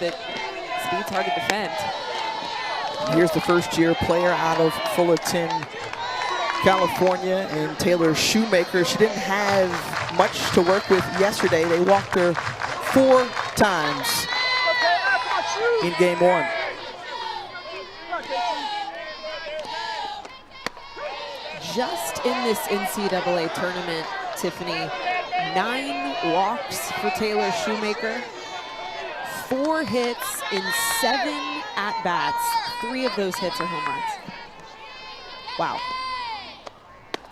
that speed's hard to defend. Here's the first-year player out of Fullerton, California, and Taylor Shoemaker. She didn't have much to work with yesterday. They walked her 4 times in game 1. Just in this NCAA tournament, Tiffany, 9 walks for Taylor Shoemaker, 4 hits in 7 at-bats. 3 of those hits are home runs. Wow.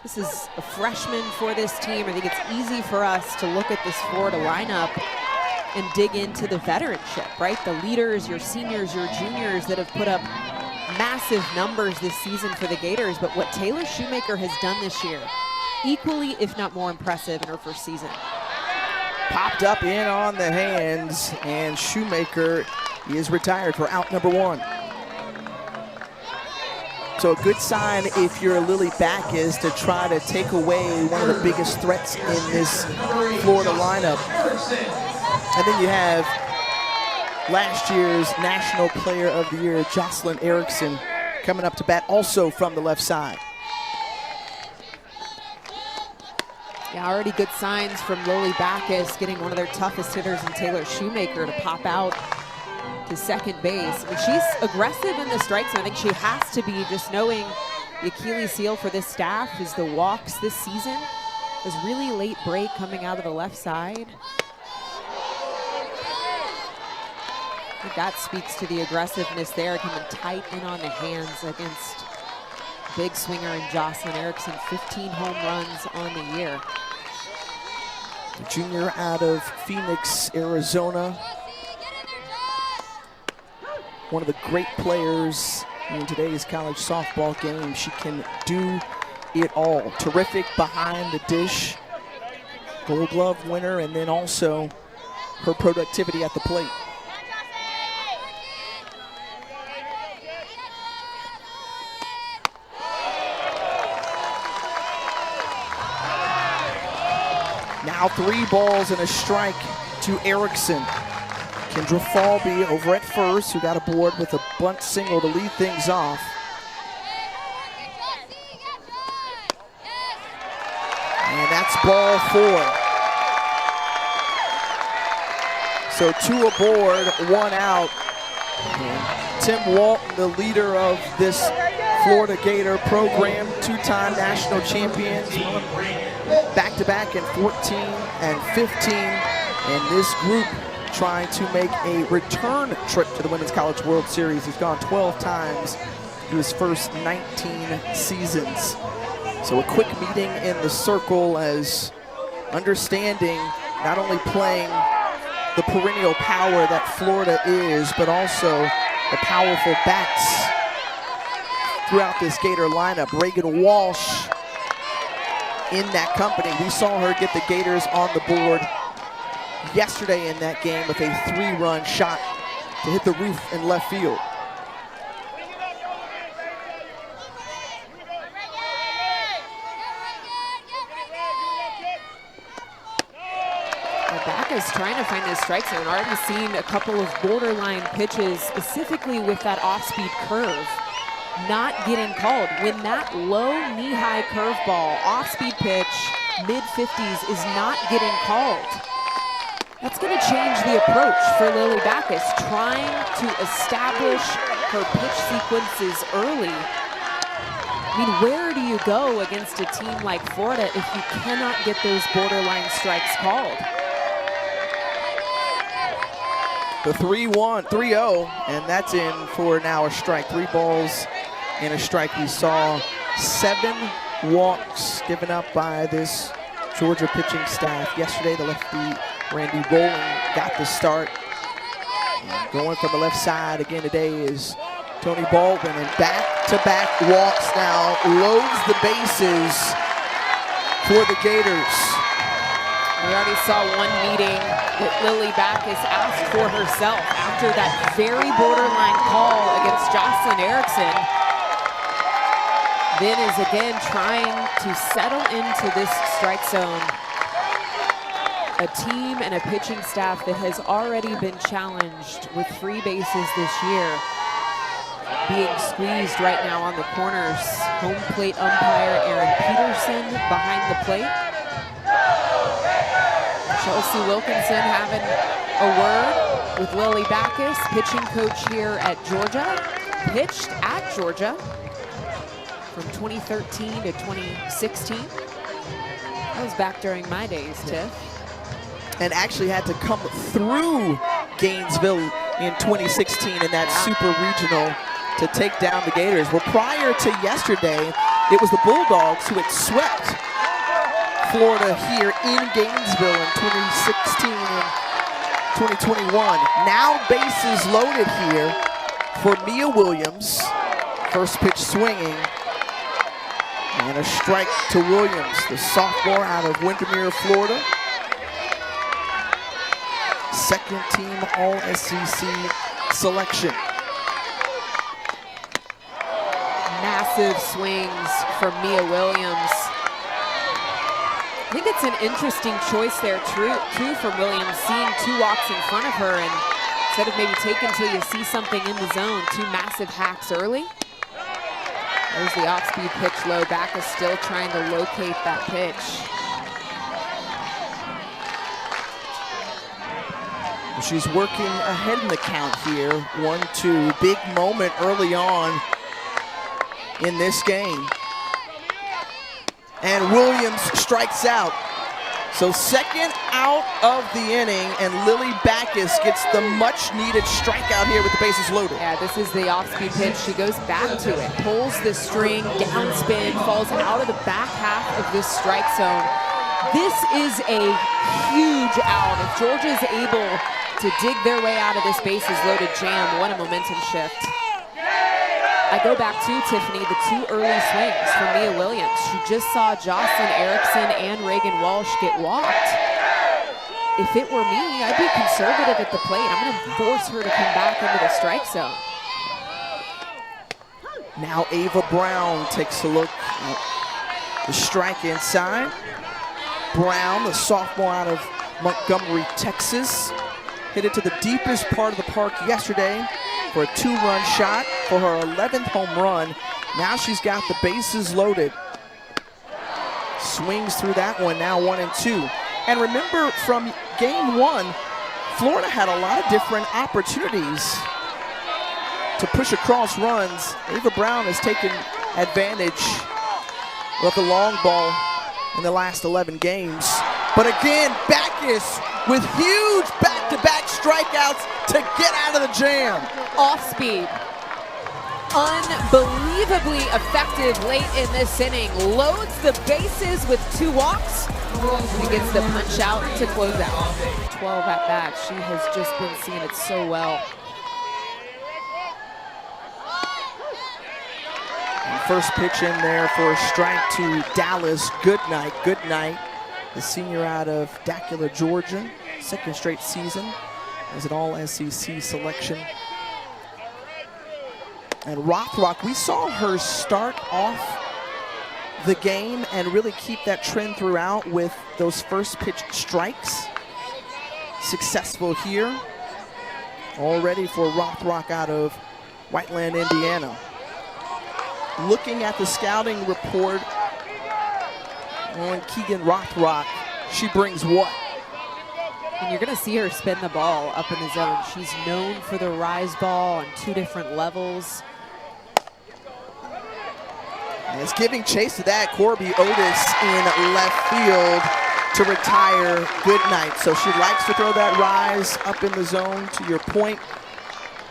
This is a freshman for this team. I think it's easy for us to look at this Florida lineup and dig into the veteranship, right? The leaders, your seniors, your juniors that have put up massive numbers this season for the Gators, but what Taylor Shoemaker has done this year, equally, if not more impressive in her first season. Popped up in on the hands, and Shoemaker is retired for out number 1. So a good sign if you're Lily Backus to try to take away one of the biggest threats in this Florida lineup. And then you have last year's National Player of the Year, Jocelyn Erickson, coming up to bat also from the left side. Yeah, already good signs from Lily Backus, getting one of their toughest hitters in Taylor Shoemaker to pop out to second base. I mean, she's aggressive in the strike zone. I think she has to be, just knowing the Achilles heel for this staff is the walks this season. This really late break coming out of the left side. I think that speaks to the aggressiveness there, coming tight in on the hands against big swinger in Jocelyn Erickson. 15 home runs on the year. The junior out of Phoenix, Arizona. One of the great players in today's college softball game. She can do it all. Terrific behind the dish, Gold Glove winner, and then also her productivity at the plate. Now 3 balls and a strike to Erickson. Kendra Falby over at first, who got aboard with a bunt single to lead things off. And that's ball 4. So 2 aboard, 1 out. And Tim Walton, the leader of this Florida Gator program, 2-time national champions, back-to-back in 14 and 15. And this group trying to make a return trip to the Women's College World Series. He's gone 12 times through his first 19 seasons. So a quick meeting in the circle, as understanding not only playing the perennial power that Florida is, but also the powerful bats throughout this Gator lineup. Reagan Walsh in that company. We saw her get the Gators on the board yesterday in that game with a 3-run shot to hit the roof in left field. Backus trying to find his strike zone. Already seen a couple of borderline pitches, specifically with that off-speed curve, not getting called. When that low knee-high curveball, off-speed pitch, mid-50s is not getting called, that's going to change the approach for Lily Backus, trying to establish her pitch sequences early. I mean, where do you go against a team like Florida if you cannot get those borderline strikes called? The 3-0, and that's in for now a strike. 3 balls and a strike. We saw 7 walks given up by this Georgia pitching staff yesterday. The lefty Randy Rowling got the start. And going from the left side again today is Tony Baldwin, and back-to-back walks now, loads the bases for the Gators. We already saw one meeting that Lily Backus asked for herself after that very borderline call against Jocelyn Erickson. Then is again trying to settle into this strike zone. a team and a pitching staff that has already been challenged with free bases this year, being squeezed right now on the corners. Home plate umpire Aaron Peterson behind the plate. Chelsea Wilkinson having a word with Lily Backus, pitching coach here at Georgia. Pitched at Georgia from 2013 to 2016. That was back during my days, Tiff. And actually had to come through Gainesville in 2016 in that super regional to take down the Gators. Well, prior to yesterday, it was the Bulldogs who had swept Florida here in Gainesville in 2016 and 2021. Now bases loaded here for Mia Williams. First pitch swinging. And a strike to Williams, the sophomore out of Windermere, Florida. Second team All-SEC selection. Massive swings from Mia Williams. I think it's an interesting choice there, too, from Williams, seeing two walks in front of her, and instead of maybe taking till you see something in the zone, two massive hacks early. There's the off-speed pitch low. Backus still trying to locate that pitch. She's working ahead in the count here. 1-2, big moment early on in this game. And Williams strikes out. So second out of the inning, and Lily Backus gets the much-needed strikeout here with the bases loaded. Yeah, this is the off-speed pitch. She goes back to it, pulls the string, downspin, falls out of the back half of this strike zone. This is a huge out. If Georgia is able to dig their way out of this bases loaded jam, what a momentum shift. I go back to Tiffany, the two early swings from Mia Williams. She just saw Jocelyn Erickson and Reagan Walsh get walked. If it were me, I'd be conservative at the plate. I'm going to force her to come back into the strike zone. Now Ava Brown takes a look at the strike inside. Brown, the sophomore out of Montgomery, Texas, hit it to the deepest part of the park yesterday for a 2-run shot for her 11th home run. Now she's got the bases loaded. Swings through that one, now 1-2. And remember, from game one, Florida had a lot of different opportunities to push across runs. Ava Brown has taken advantage of the long ball in the last 11 games. But again, Backus with huge back-to-back strikeouts to get out of the jam. Off speed. Unbelievably effective late in this inning. Loads the bases with 2 walks. And gets the punch out to close out. 12 at bat. She has just been seeing it so well. And first pitch in there for a strike to Dallas Goodnight. Goodnight, the senior out of Dacula, Georgia. Second straight season as an All-SEC selection. And Rothrock, we saw her start off the game and really keep that trend throughout with those first pitch strikes. Successful here already for Rothrock out of Whiteland, Indiana. Looking at the scouting report on Keegan Rothrock, she brings what? And you're going to see her spin the ball up in the zone. She's known for the rise ball on 2 different levels. And it's giving chase to that. Corby Otis in left field to retire Goodnight. So she likes to throw that rise up in the zone, to your point.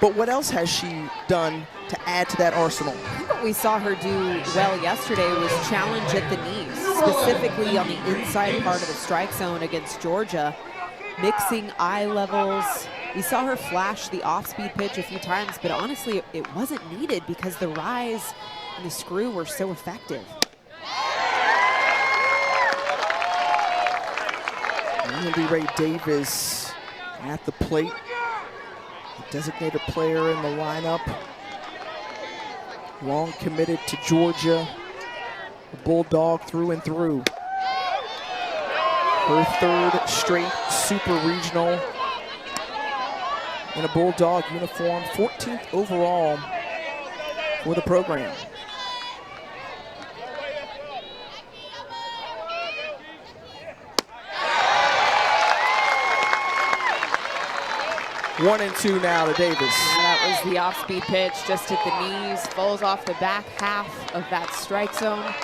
But what else has she done to add to that arsenal? I think what we saw her do well yesterday was challenge at the knees, specifically on the inside part of the strike zone against Georgia. Mixing eye levels. We saw her flash the off-speed pitch a few times, but honestly, it wasn't needed because the rise and the screw were so effective. Andy Ray Davis at the plate, the designated player in the lineup. Long committed to Georgia, a Bulldog through and through. Her third straight super regional in a Bulldog uniform, 14th overall for the program. One and two now to Davis. That was the off-speed pitch, just at the knees, falls off the back half of that strike zone.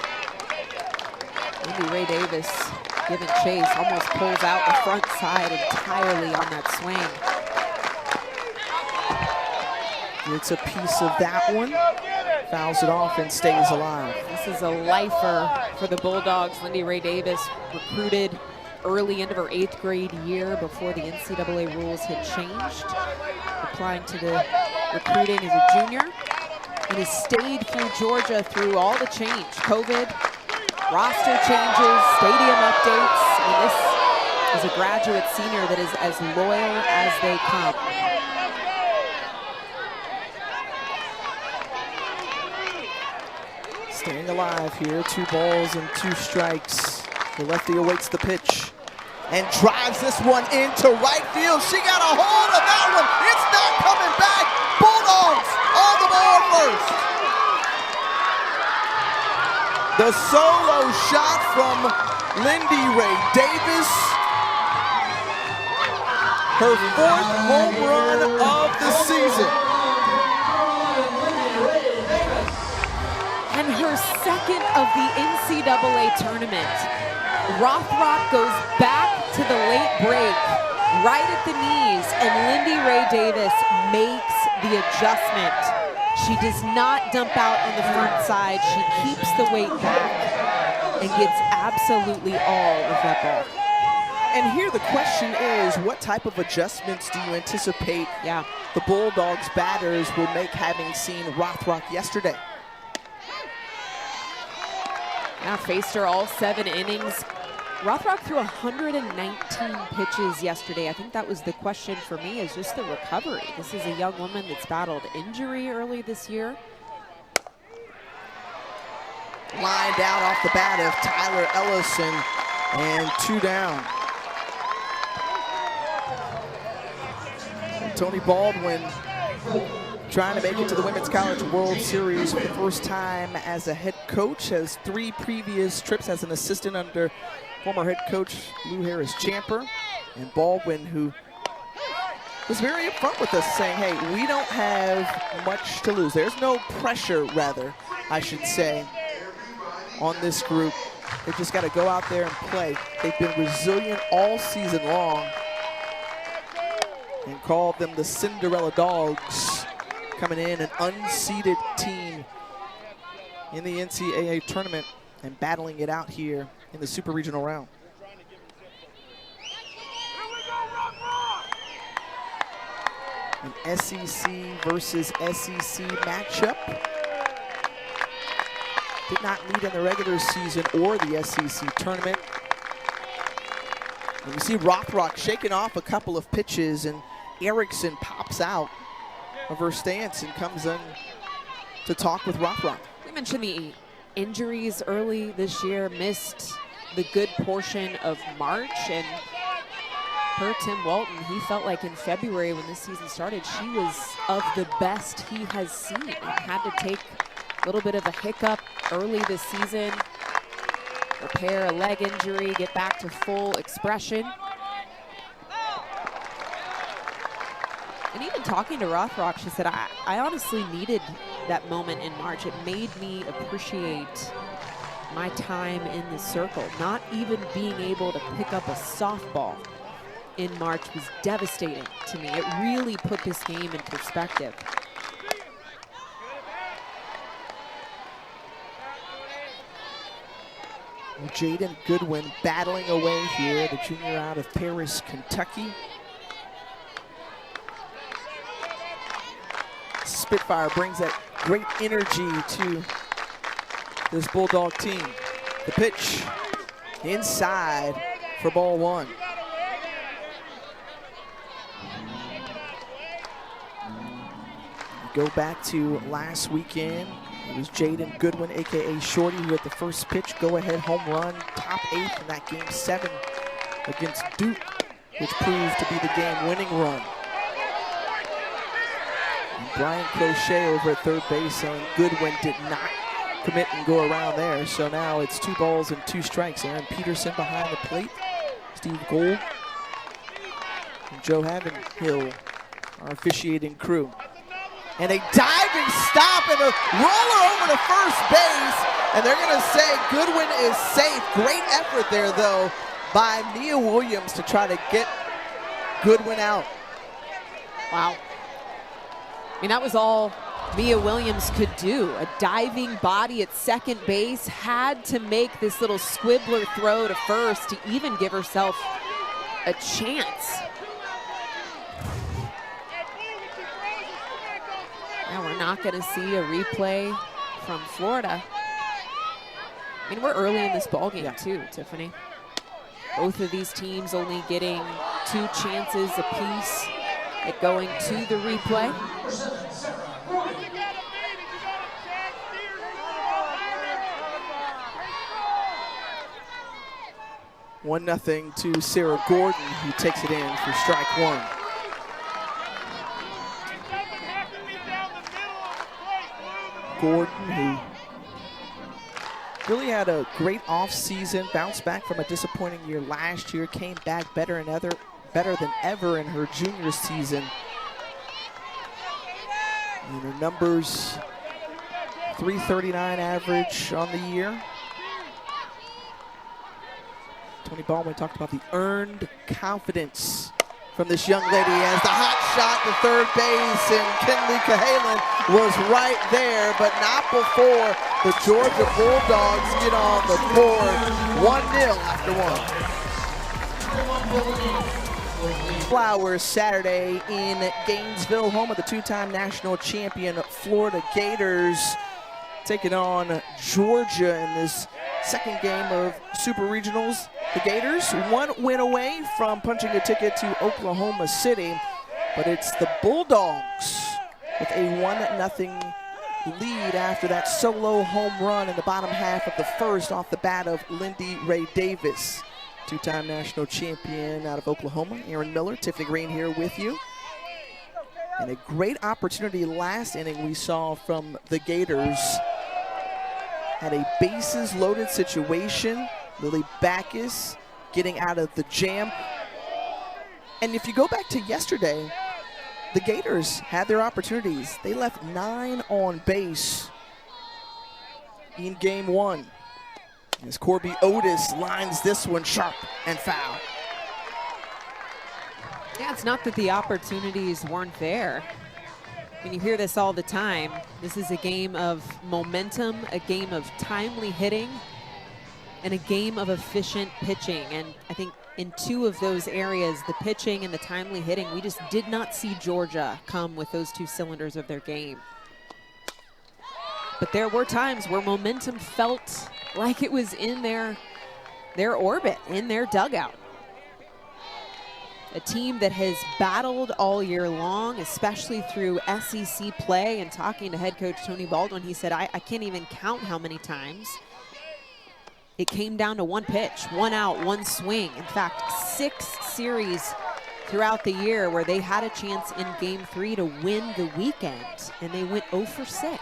Lindy Ray Davis giving chase, almost pulls out the front side entirely on that swing. Gets a piece of that one, fouls it off and stays alive. This is a lifer for the Bulldogs. Lindy Ray Davis recruited early into her 8th grade year before the NCAA rules had changed, applying to the recruiting as a junior, and has stayed through Georgia through all the change, COVID, roster changes, stadium updates. I mean, this is a graduate senior that is as loyal as they come. Staying alive here, 2 balls and 2 strikes. The lefty awaits the pitch and drives this one into right field. She got a hold of that one. It's not coming back. Bulldogs on the board first. The solo shot from Lindy Ray Davis. Her 4th home run of the season. And her 2nd of the NCAA tournament. Rothrock goes back to the late break, right at the knees, and Lindy Ray Davis makes the adjustment. She does not dump out on the front side. She keeps the weight back and gets absolutely all of that ball. And here the question is, what type of adjustments do you anticipate the Bulldogs batters will make, having seen Rothrock yesterday? Now faced her all 7 innings. Rothrock threw 119 pitches yesterday. I think that was the question for me, is just the recovery. This is a young woman that's battled injury early this year. Lined out off the bat of Tyler Ellison, and 2 down. Tony Baldwin trying to make it to the Women's College World Series for the first time as a head coach, has 3 previous trips as an assistant under former head coach Lou Harris-Champer. And Baldwin, who was very upfront with us, saying, hey, we don't have much to lose. There's no pressure, rather, I should say, on this group. They just got to go out there and play. They've been resilient all season long, and called them the Cinderella Dogs, coming in an unseeded team in the NCAA tournament and battling it out here in the super regional round. An SEC versus SEC matchup. Did not meet in the regular season or the SEC tournament. And you see Rothrock shaking off a couple of pitches, and Erickson pops out of her stance and comes in to talk with Rothrock. We mentioned the injuries early this year, missed the good portion of March, and per Tim Walton, he felt like in February when this season started, she was of the best he has seen, and had to take a little bit of a hiccup early this season, repair a leg injury, get back to full expression. And even talking to Rothrock, she said, I honestly needed that moment in March. It made me appreciate my time in the circle. Not even being able to pick up a softball in March was devastating to me. It really put this game in perspective. Jaden Goodwin battling away here, the junior out of Paris, Kentucky. Spitfire brings that great energy to this Bulldog team. The pitch inside for ball 1. Go back to last weekend. It was Jaden Goodwin, AKA Shorty, who had the first pitch, go-ahead home run, top 8 in that Game 7 against Duke, which proved to be the game-winning run. And Brian Crochet over at third base saying Goodwin did not commit and go around there. So now it's 2 balls and 2 strikes. Aaron Peterson behind the plate. Steve Gold and Joe Havenhill, our officiating crew. And a diving stop and a roller over to first base. And they're going to say Goodwin is safe. Great effort there, though, by Mia Williams to try to get Goodwin out. Wow. I mean, that was all Mia Williams could do. A diving body at second base, had to make this little squibbler throw to first to even give herself a chance. Now we're not going to see a replay from Florida. I mean, we're early in this ballgame too, Tiffany. Both of these teams only getting 2 chances apiece at going to the replay. 1-0 to Sarah Gordon, who takes it in for strike 1. Gordon, who really had a great offseason, bounced back from a disappointing year last year, came back better than ever in her junior season. And her numbers, .339 average on the year. Tony Baldwin talked about the earned confidence from this young lady as the hot shot to third base, and Kinley Cahalan was right there, but not before the Georgia Bulldogs get on the board. 1-0 after 1. Flowers Saturday in Gainesville, home of the 2-time national champion Florida Gators, taking on Georgia in this second game of Super Regionals. The Gators 1 win away from punching a ticket to Oklahoma City, but it's the Bulldogs with a 1-0 lead after that solo home run in the bottom half of the first off the bat of Lindy Ray Davis. 2-time national champion out of Oklahoma, Aaron Miller. Tiffany Green here with you. And a great opportunity last inning we saw from the Gators. Had a bases loaded situation. Lily Backus getting out of the jam. And if you go back to yesterday, the Gators had their opportunities. They left 9 on base in game 1. As Corby Otis lines this one sharp and foul. Yeah, it's not that the opportunities weren't there. I mean, you hear this all the time. This is a game of momentum, a game of timely hitting, and a game of efficient pitching. And I think in 2 of those areas, the pitching and the timely hitting, we just did not see Georgia come with those 2 cylinders of their game. But there were times where momentum felt like it was in their orbit, in their dugout. A team that has battled all year long, especially through SEC play. And talking to head coach Tony Baldwin, he said, I can't even count how many times it came down to 1 pitch, 1 out, 1 swing. In fact, 6 series throughout the year where they had a chance in game 3 to win the weekend, and they went 0 for 6.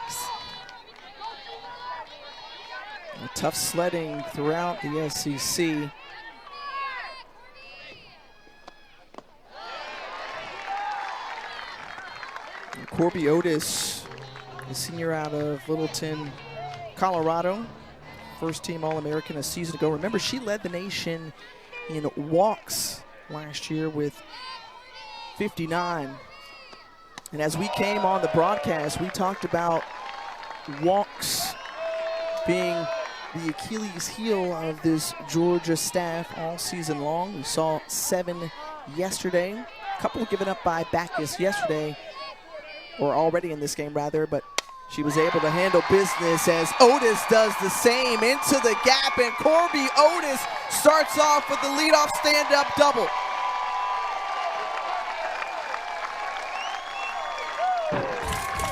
Tough sledding throughout the SEC. Corby Otis, the senior out of Littleton, Colorado. First team All-American a season ago. Remember, she led the nation in walks last year with 59. And as we came on the broadcast, we talked about walks being the Achilles heel of this Georgia staff all season long. We saw 7 yesterday. A couple given up by Backus yesterday, or already in this game rather, but she was able to handle business as Otis does the same into the gap, and Corby Otis starts off with the leadoff stand-up double.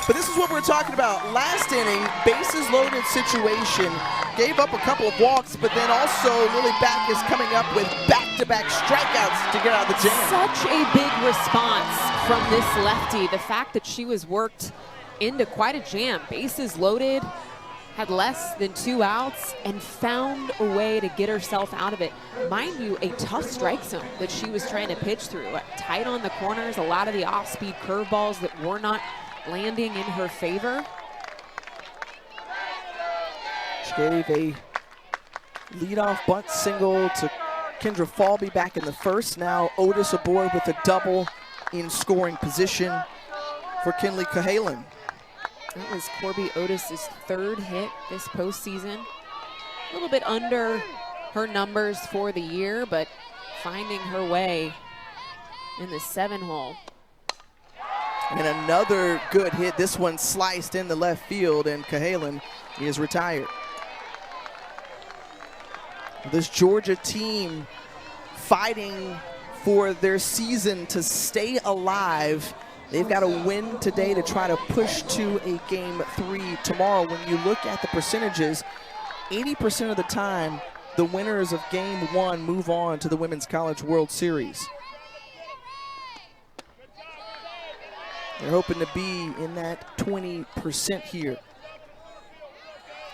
But this is what we're talking about. Last inning, bases loaded situation. gave up a couple of walks, but then also Lily Backus coming up with back-to-back strikeouts to get out of the jam. Such a big response from this lefty. The fact that she was worked into quite a jam. Bases loaded, had less than 2 outs, and found a way to get herself out of it. Mind you, a tough strike zone that she was trying to pitch through. Tight on the corners, a lot of the off-speed curveballs that were not landing in her favor. She gave a leadoff bunt single to Kendra Falby back in the first. Now Otis aboard with a double in scoring position for Kinley Cahalan. That was Corby Otis's 3rd hit this postseason. A little bit under her numbers for the year, but finding her way in the 7-hole. And another good hit. This one sliced in the left field, and Cahalan is retired. This Georgia team fighting for their season to stay alive. They've got to win today to try to push to a Game 3 tomorrow. When you look at the percentages, 80% of the time, the winners of Game 1 move on to the Women's College World Series. They're hoping to be in that 20% here.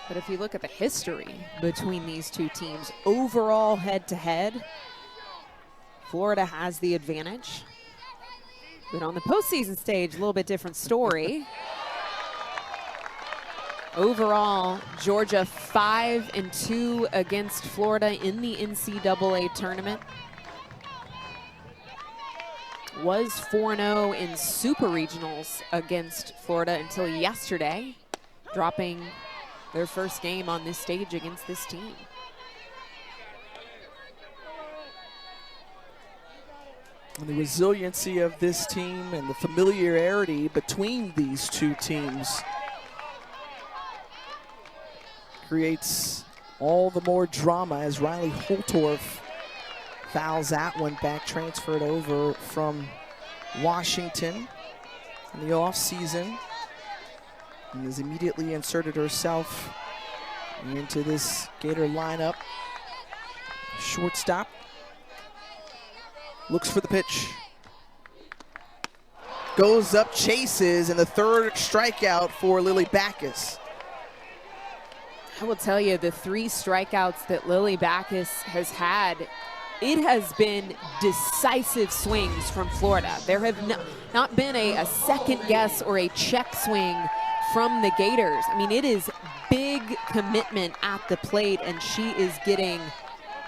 But if you look at the history between these two teams, overall head-to-head, Florida has the advantage. But on the postseason stage, a little bit different story. Overall, Georgia 5-2 against Florida in the NCAA tournament. Was 4-0 in Super Regionals against Florida until yesterday, dropping their first game on this stage against this team. And the resiliency of this team and the familiarity between these two teams creates all the more drama as Riley Holtorf fouls that one back, transferred over from Washington in the offseason, and has immediately inserted herself into this Gator lineup. Shortstop looks for the pitch. Goes up, chases, and the 3rd strikeout for Lily Backus. I will tell you, the 3 strikeouts that Lily Backus has had, it has been decisive swings from Florida. There have not been a second guess or a check swing from the Gators. I mean, it is big commitment at the plate, and she is getting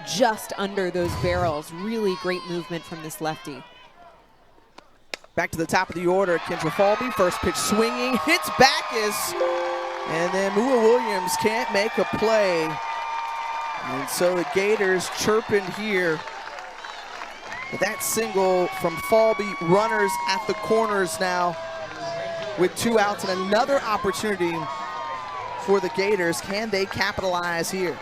just under those barrels. Really great movement from this lefty. Back to the top of the order, Kendra Falby, first pitch swinging, hits Backus, and then Mua Williams can't make a play. And so the Gators chirping here. But that single from Falby, runners at the corners now with 2 outs, and another opportunity for the Gators. Can they capitalize here?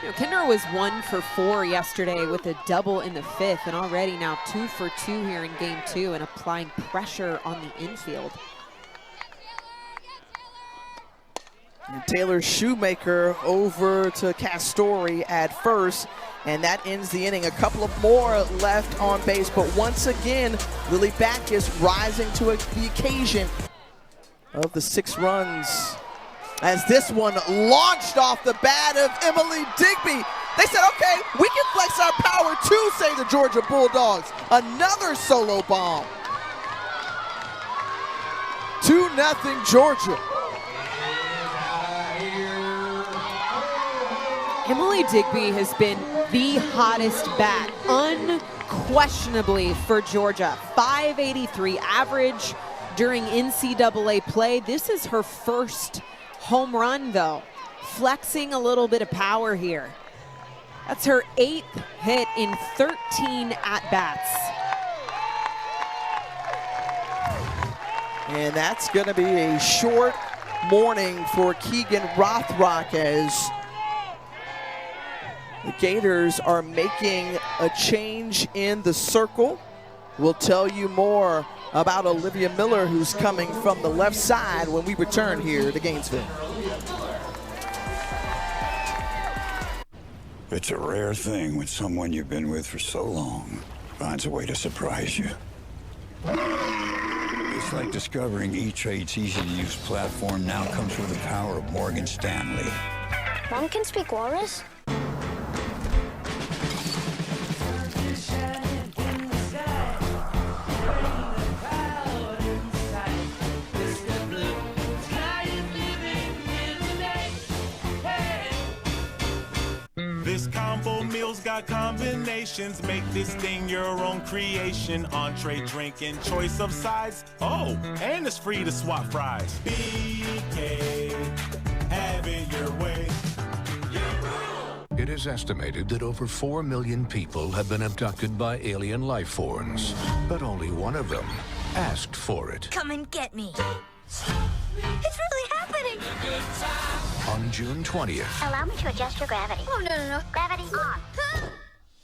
You know, Kendra was 1 for 4 yesterday with a double in the 5th, and already now 2 for 2 here in Game 2 and applying pressure on the infield. And Taylor Shoemaker over to Castori at first, and that ends the inning. A couple of more left on base, but once again, Lily Backus rising to the occasion of the 6 runs. As this one launched off the bat of Emily Digby. They said, okay, we can flex our power too, say the Georgia Bulldogs. Another solo bomb. 2-0 Georgia. Emily Digby has been the hottest bat, unquestionably, for Georgia. 583 average during NCAA play. This is her first home run, though. Flexing a little bit of power here. That's her 8th hit in 13 at-bats. And that's going to be a short morning for Keegan Rothrock as the Gators are making a change in the circle. We'll tell you more about Olivia Miller, who's coming from the left side when we return here to Gainesville. It's a rare thing when someone you've been with for so long finds a way to surprise you. It's like discovering E-Trade's easy-to-use platform now comes with the power of Morgan Stanley. Mom can speak walrus? This combo meal's got combinations. Make this thing your own creation. Entree, drink, and choice of sides. Oh, and it's free to swap fries. BK, have it your way. It is estimated that over 4 million people have been abducted by alien life forms, but only one of them asked for it. Come and get me. It's really happening. On June 20th, Allow me to adjust your gravity. Oh, no. Gravity on.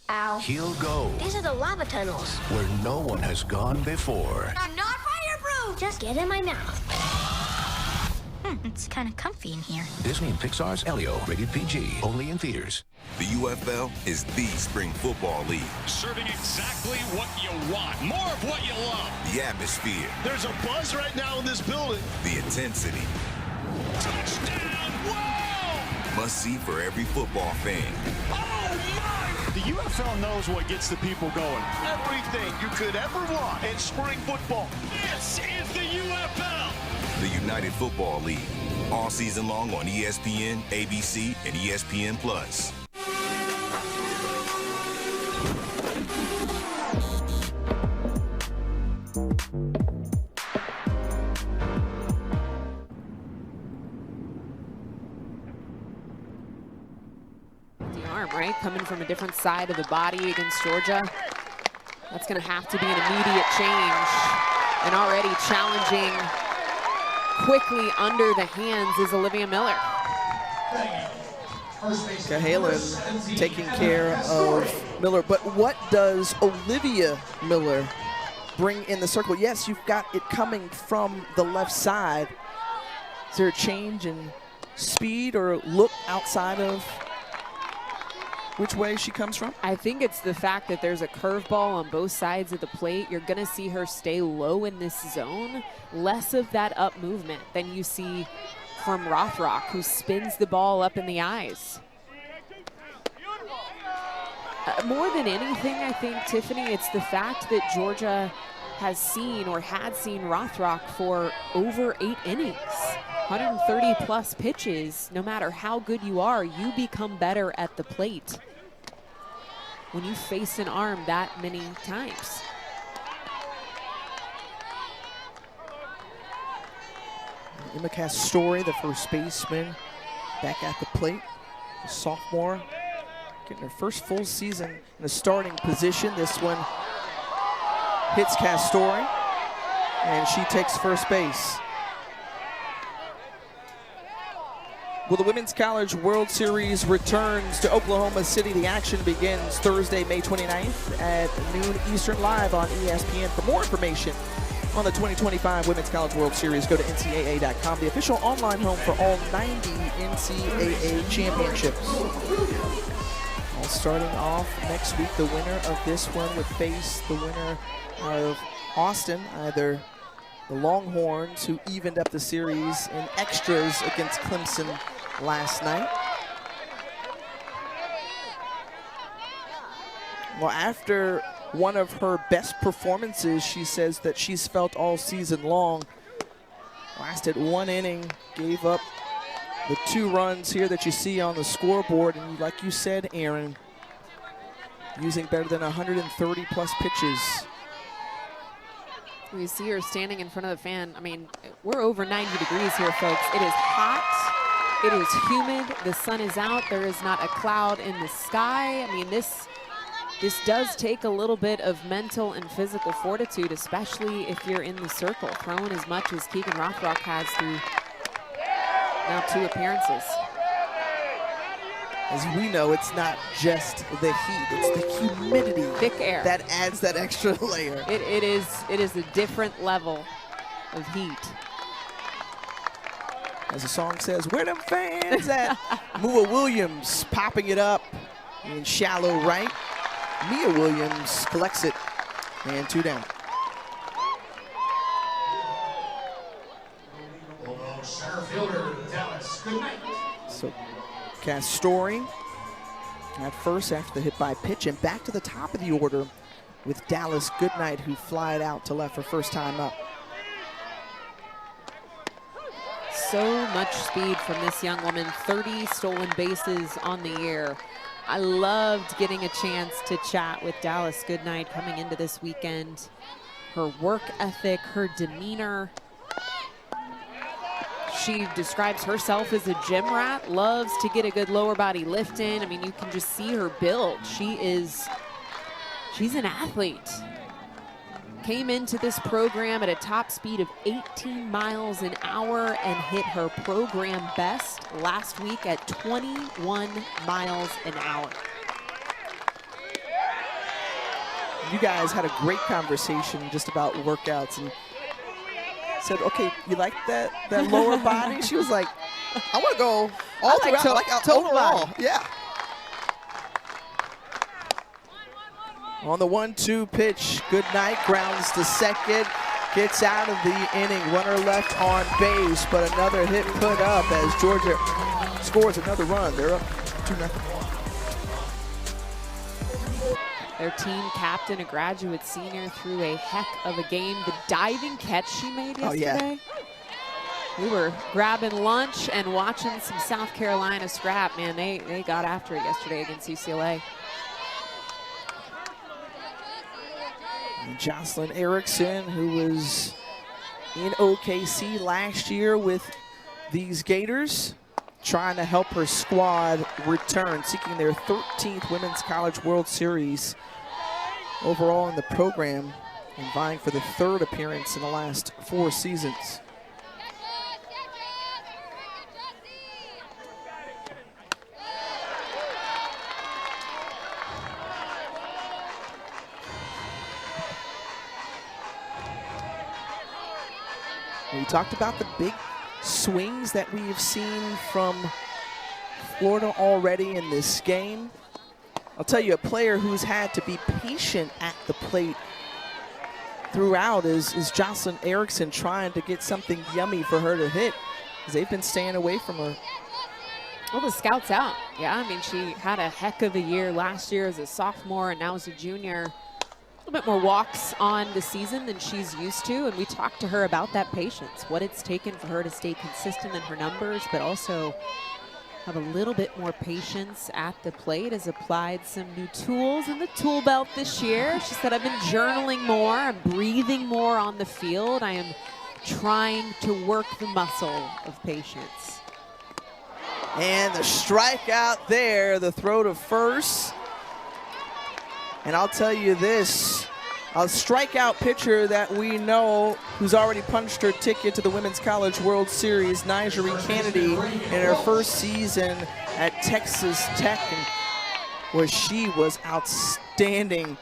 Ow. he'll go These are the lava tunnels. where no one has gone before. I'm not fireproof. Just get in my mouth. It's kind of comfy in here. Disney and Pixar's Elio, rated PG, only in theaters. The UFL is the spring football league. Serving exactly what you want. More of what you love. The atmosphere, There's a buzz right now in this building. the intensity. Touchdown! Whoa! Must see for every football fan. Oh, my! The UFL knows what gets the people going. Everything you could ever want in spring football. This is the UFL. The United Football League. All season long on ESPN, ABC, and ESPN+. The arm, right? Coming from a different side of the body against Georgia. That's going to have to be an immediate change. And already challenging quickly under the hands is Olivia Miller. Cahalan taking care of Miller. But what does Olivia Miller bring in the circle? Yes, you've got it coming from the left side. Is there a change in speed or look outside of which way she comes from? I think it's the fact that there's a curveball on both sides of the plate. You're going to see her stay low in this zone. Less of that up movement than you see from Rothrock, who spins the ball up in the eyes. More than anything, I think, Tiffany, it's the fact that Georgia has seen or had seen Rothrock for over 8 innings. 130 plus pitches. No matter how good you are, you become better at the plate when you face an arm that many times. Emma Castori, the first baseman, back at the plate. A sophomore, getting her first full season in a starting position. This one hits Castori, and she takes first base. Well, the Women's College World Series returns to Oklahoma City. The action begins Thursday, May 29th at noon Eastern, live on ESPN. For more information on the 2025 Women's College World Series, go to ncaa.com, the official online home for all 90 NCAA championships. Well, starting off next week, the winner of this one would face the winner of Austin, either the Longhorns, who evened up the series in extras against Clemson last night. Well, after one of her best performances, she says that she's felt all season long. Lasted 1 inning, gave up the 2 runs here that you see on the scoreboard, and like you said, Aaron, using better than 130 plus pitches. We see her standing in front of the fan. I mean, we're over 90 degrees here, folks. It is hot. It is humid. The sun is out. There is not a cloud in the sky. I mean, this does take a little bit of mental and physical fortitude, especially if you're in the circle, throwing as much as Keegan Rothrock has through now 2 appearances. As we know, it's not just the heat, it's the humidity. Thick air. That adds that extra layer. It is a different level of heat. As the song says, where them fans at? Mua Williams popping it up In shallow right, Mia Williams collects it, and 2 down. Center fielder, Dallas Goodnight. So Castori at first after the hit by pitch, and back to the top of the order with Dallas Goodnight, who flied out to left for first time up. So much speed from this young woman, 30 stolen bases on the year. I loved getting a chance to chat with Dallas Goodnight coming into this weekend. Her work ethic, her demeanor. She describes herself as a gym rat, loves to get a good lower body lift in. I mean, you can just see her build. She's an athlete. Came into this program at a top speed of 18 miles an hour and hit her program best last week at 21 miles an hour. You guys had a great conversation just about workouts and said, okay, you like that lower body? She was like, I want to go all throughout, like overall. Yeah. On the 1-2 pitch, Goodnight grounds to second, gets out of the inning. Runner left on base, but another hit put up as Georgia scores another run. They're up 2-0. Their team captain, a graduate senior, threw a heck of a game. The diving catch she made yesterday. Oh, yeah. We were grabbing lunch and watching some South Carolina scrap. Man, they got after it yesterday against UCLA. And Jocelyn Erickson, who was in OKC last year with these Gators, trying to help her squad return, seeking their 13th Women's College World Series overall in the program and vying for the 3rd appearance in the last 4 seasons. We talked about the big swings that we've seen from Florida already in this game. I'll tell you, a player who's had to be patient at the plate throughout is Jocelyn Erickson, trying to get something yummy for her to hit, because they've been staying away from her. Well, the scout's out. Yeah, I mean, she had a heck of a year last year as a sophomore and now as a junior. A little bit more walks on the season than she's used to, and we talked to her about that patience, what it's taken for her to stay consistent in her numbers, but also have a little bit more patience at the plate, has applied some new tools in the tool belt this year. She said, I've been journaling more, I'm breathing more on the field. I am trying to work the muscle of patience. And the strikeout there, the throw to first. And I'll tell you this, a strikeout pitcher that we know who's already punched her ticket to the Women's College World Series, Nyjari Kennedy, in her first season at Texas Tech, and where she was outstanding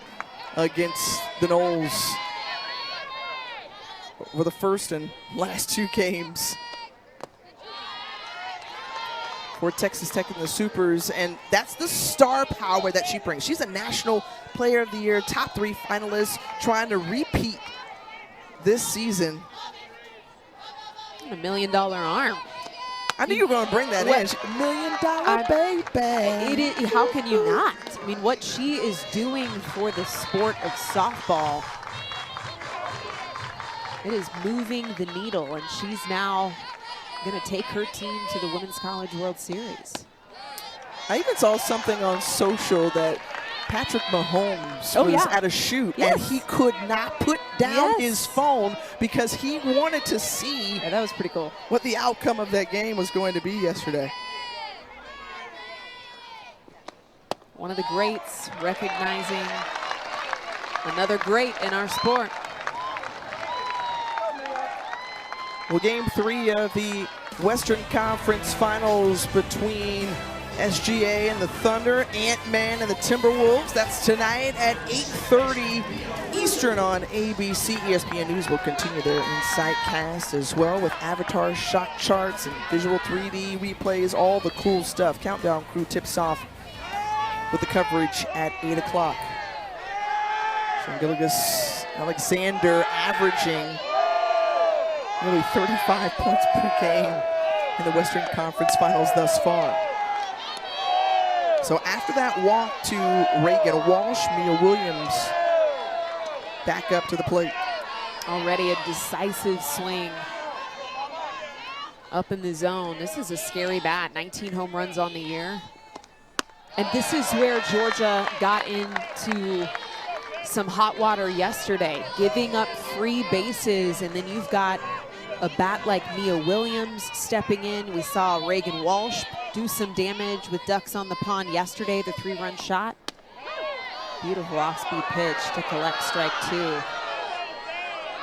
against the Noles over the first and last 2 games for Texas Tech in the Supers, and that's the star power that she brings. She's a National Player of the Year, top 3 finalist, trying to repeat this season. $1 million arm. I knew you were going to bring that in. $1 million baby. It is, how can you not? I mean, what she is doing for the sport of softball, it is moving the needle, and she's now going to take her team to the Women's College World Series. I even saw something on social that Patrick Mahomes was at a shoot, and he could not put down his phone because he wanted to see that was pretty cool, what the outcome of that game was going to be yesterday. One of the greats recognizing another great in our sport. Well, game 3 of the Western Conference Finals between SGA and the Thunder, Ant-Man and the Timberwolves. That's tonight at 8:30 Eastern on ABC. ESPN News will continue their Insight cast as well with avatar shot charts and visual 3D replays, all the cool stuff. Countdown Crew tips off with the coverage at 8 o'clock. Gilgeous Alexander averaging nearly 35 points per game in the Western Conference Finals thus far. So after that walk to Reagan Walsh, Mia Williams back up to the plate. Already a decisive swing up in the zone. This is a scary bat, 19 home runs on the year. And this is where Georgia got into some hot water yesterday, giving up free bases, and then you've got a bat like Mia Williams stepping in. We saw Reagan Walsh do some damage with ducks on the pond yesterday, the 3-run shot. Beautiful off-speed pitch to collect strike 2.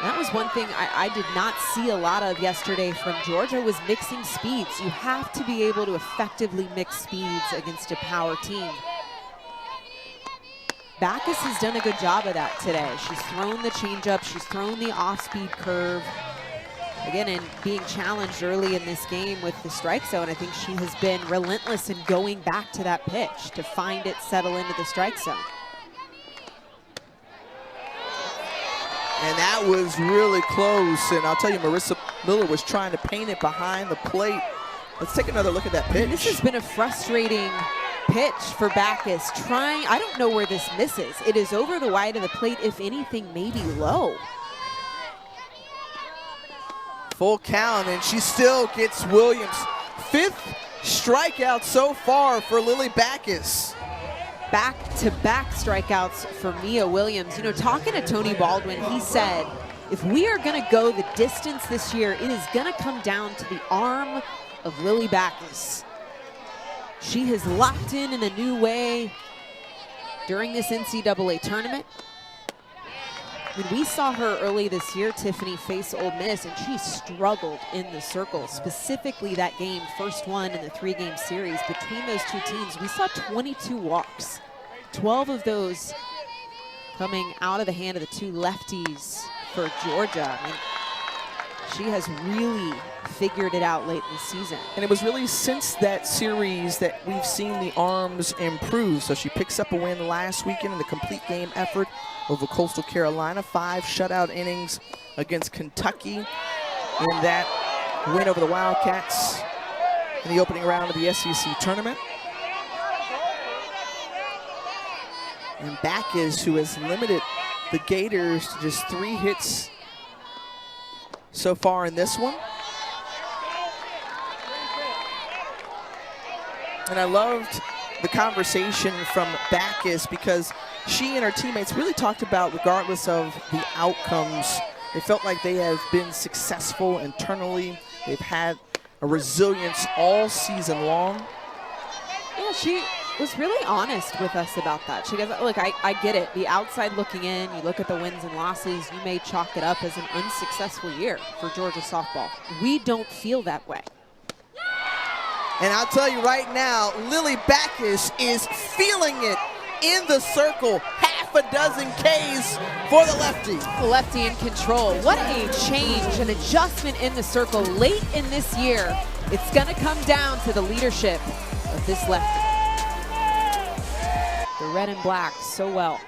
That was one thing I did not see a lot of yesterday from Georgia, was mixing speeds. You have to be able to effectively mix speeds against a power team. Backus has done a good job of that today. She's thrown the changeup, she's thrown the off-speed curve. Again, and being challenged early in this game with the strike zone, I think she has been relentless in going back to that pitch to find it settle into the strike zone. And that was really close, and I'll tell you, Marissa Miller was trying to paint it behind the plate. Let's take another look at that pitch. And this has been a frustrating pitch for Backus, I don't know where this misses. It is over the wide of the plate, if anything, maybe low. Full count, and she still gets Williams. 5th strikeout so far for Lily Backus. Back-to-back strikeouts for Mia Williams. You know, talking to Tony Baldwin, he said, if we are gonna go the distance this year, it is gonna come down to the arm of Lily Backus. She has locked in a new way during this NCAA tournament. When we saw her early this year, Tiffany, face Ole Miss, and she struggled in the circle, specifically that game, first one in the 3-game series. Between those two teams, we saw 22 walks, 12 of those coming out of the hand of the 2 lefties for Georgia. I mean, she has really figured it out late in the season. And it was really since that series that we've seen the arms improve. So she picks up a win last weekend in the complete game effort over Coastal Carolina. 5 shutout innings against Kentucky in that win over the Wildcats in the opening round of the SEC tournament. And Backus, who has limited the Gators to just 3 hits so far in this one. And I loved the conversation from Backus, because she and her teammates really talked about, regardless of the outcomes, they felt like they have been successful internally. They've had a resilience all season long. Yeah, she was really honest with us about that. She goes, look, I get it. The outside looking in, you look at the wins and losses, you may chalk it up as an unsuccessful year for Georgia softball. We don't feel that way. And I'll tell you right now, Lily Backus is feeling it in the circle. Half a dozen Ks for the lefty. The lefty in control. What a change, an adjustment in the circle late in this year. It's going to come down to the leadership of this lefty. The red and black so well.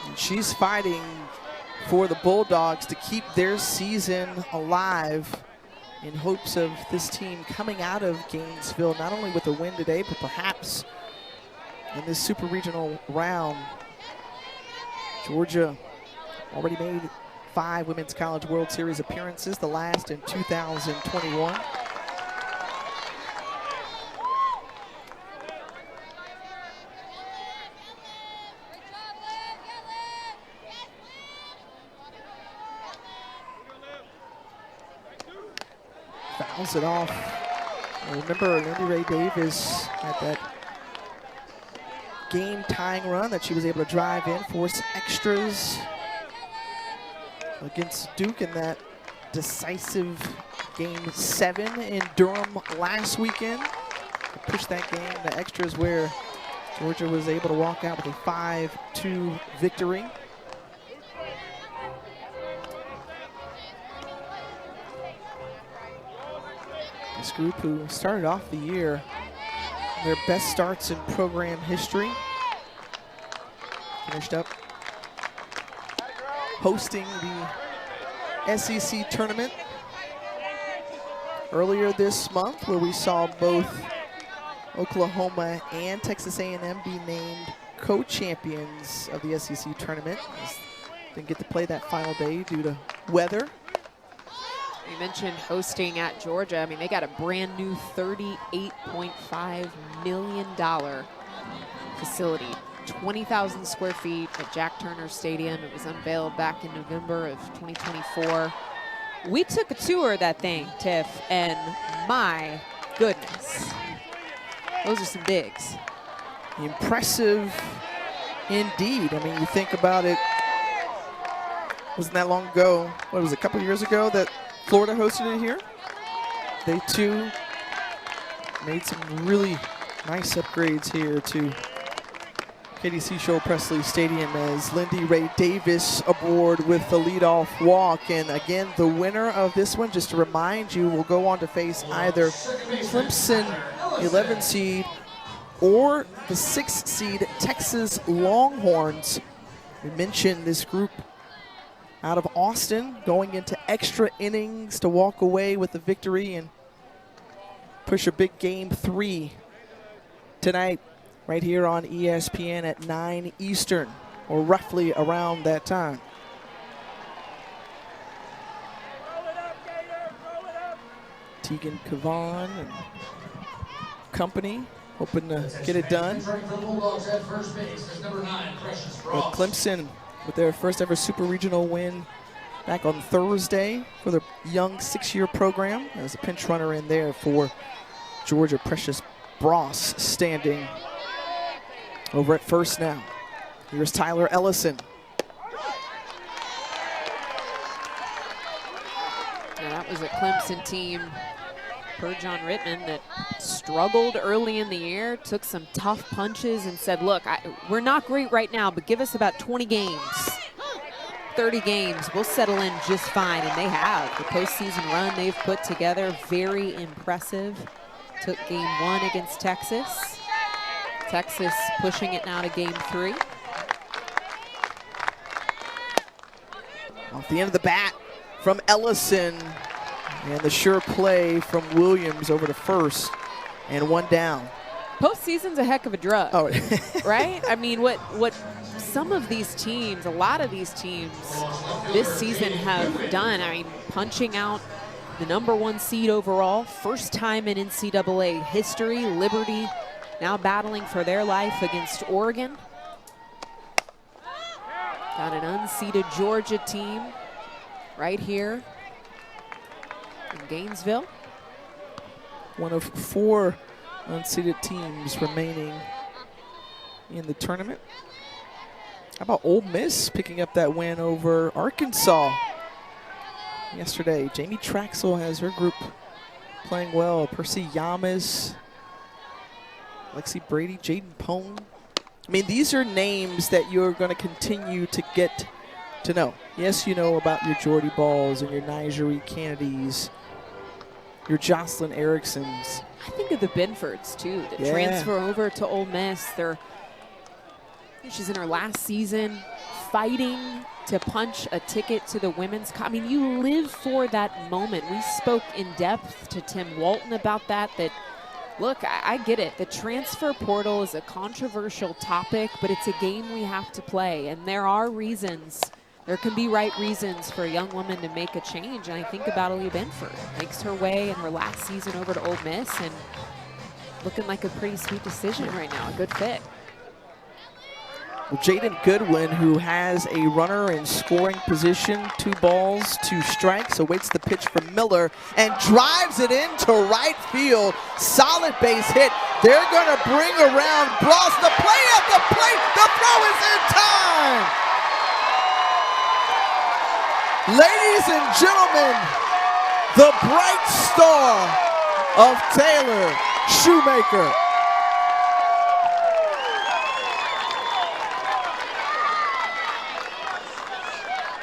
And she's fighting for the Bulldogs to keep their season alive, in hopes of this team coming out of Gainesville, not only with a win today, but perhaps in this super regional round. Georgia already made 5 Women's College World Series appearances, the last in 2021. Fouls it off. I remember Lindy Ray Davis had that game-tying run that she was able to drive in, force extras against Duke in that decisive Game 7 in Durham last weekend. To push that game to extras, where Georgia was able to walk out with a 5-2 victory. This group, who started off the year their best starts in program history. Finished up hosting the SEC tournament earlier this month, where we saw both Oklahoma and Texas A&M be named co-champions of the SEC tournament. Didn't get to play that final day due to weather. You mentioned hosting at Georgia. I mean, they got a brand new $38.5 million facility, 20,000 square feet at Jack Turner Stadium. It was unveiled back in November of 2024. We took a tour of that thing, Tiff, and my goodness, those are some digs. Impressive indeed. I mean, you think about it, wasn't that long ago, what was it, a couple years ago that Florida hosted it here? They too made some really nice upgrades here to KDC Show Presley Stadium as Lindy Ray Davis aboard with the leadoff walk. And again, the winner of this one, just to remind you, will go on to face either Clemson 11 seed or the 6 seed Texas Longhorns. We mentioned this group out of Austin going into extra innings to walk away with the victory and push a big game 3 tonight right here on ESPN at 9 Eastern, or roughly around that time. Tegan Kavan and company hoping to get it done. But Clemson with their first ever Super Regional win back on Thursday for the young 6-year program. There's a pinch runner in there for Georgia, Precious Bross, standing over at first now. Here's Tyler Ellison. Yeah, that was a Clemson team, per John Rittman, that struggled early in the year, took some tough punches and said, look, we're not great right now, but give us about 20 games, 30 games, we'll settle in just fine. And they have. The postseason run they've put together, very impressive. Took game 1 against Texas. Texas pushing it now to game 3. Off the end of the bat from Ellison, and the sure play from Williams over to first, and 1 down. Postseason's a heck of a drug, oh. Right? I mean, what some of these teams, a lot of these teams this season have done, I mean, punching out the #1 seed overall, first time in NCAA history, Liberty now battling for their life against Oregon. Got an unseeded Georgia team right here in Gainesville. One of 4 unseeded teams remaining in the tournament. How about Ole Miss picking up that win over Arkansas yesterday? Jamie Traxel has her group playing well. Percy Yamas, Lexi Brady, Jaden Pone. I mean, these are names that you're going to continue to get to know. Yes, you know about your Jordy Balls and your Nigeri Kennedys, your Jocelyn Ericksons. I think of the Benfords, too, that transfer over to Ole Miss. She's in her last season, fighting to punch a ticket to the women's. I mean, you live for that moment. We spoke in depth to Tim Walton about that, look, I get it. The transfer portal is a controversial topic, but it's a game we have to play. And there are reasons, there can be right reasons for a young woman to make a change. And I think about Aaliyah Benford. Makes her way in her last season over to Ole Miss and looking like a pretty sweet decision right now, a good fit. Well, Jaden Goodwin, who has a runner in scoring position, 2 balls, 2 strikes, awaits the pitch from Miller and drives it into right field. Solid base hit. They're going to bring around Bross. The play at the plate. The throw is in time. Ladies and gentlemen, the bright star of Taylor Shoemaker.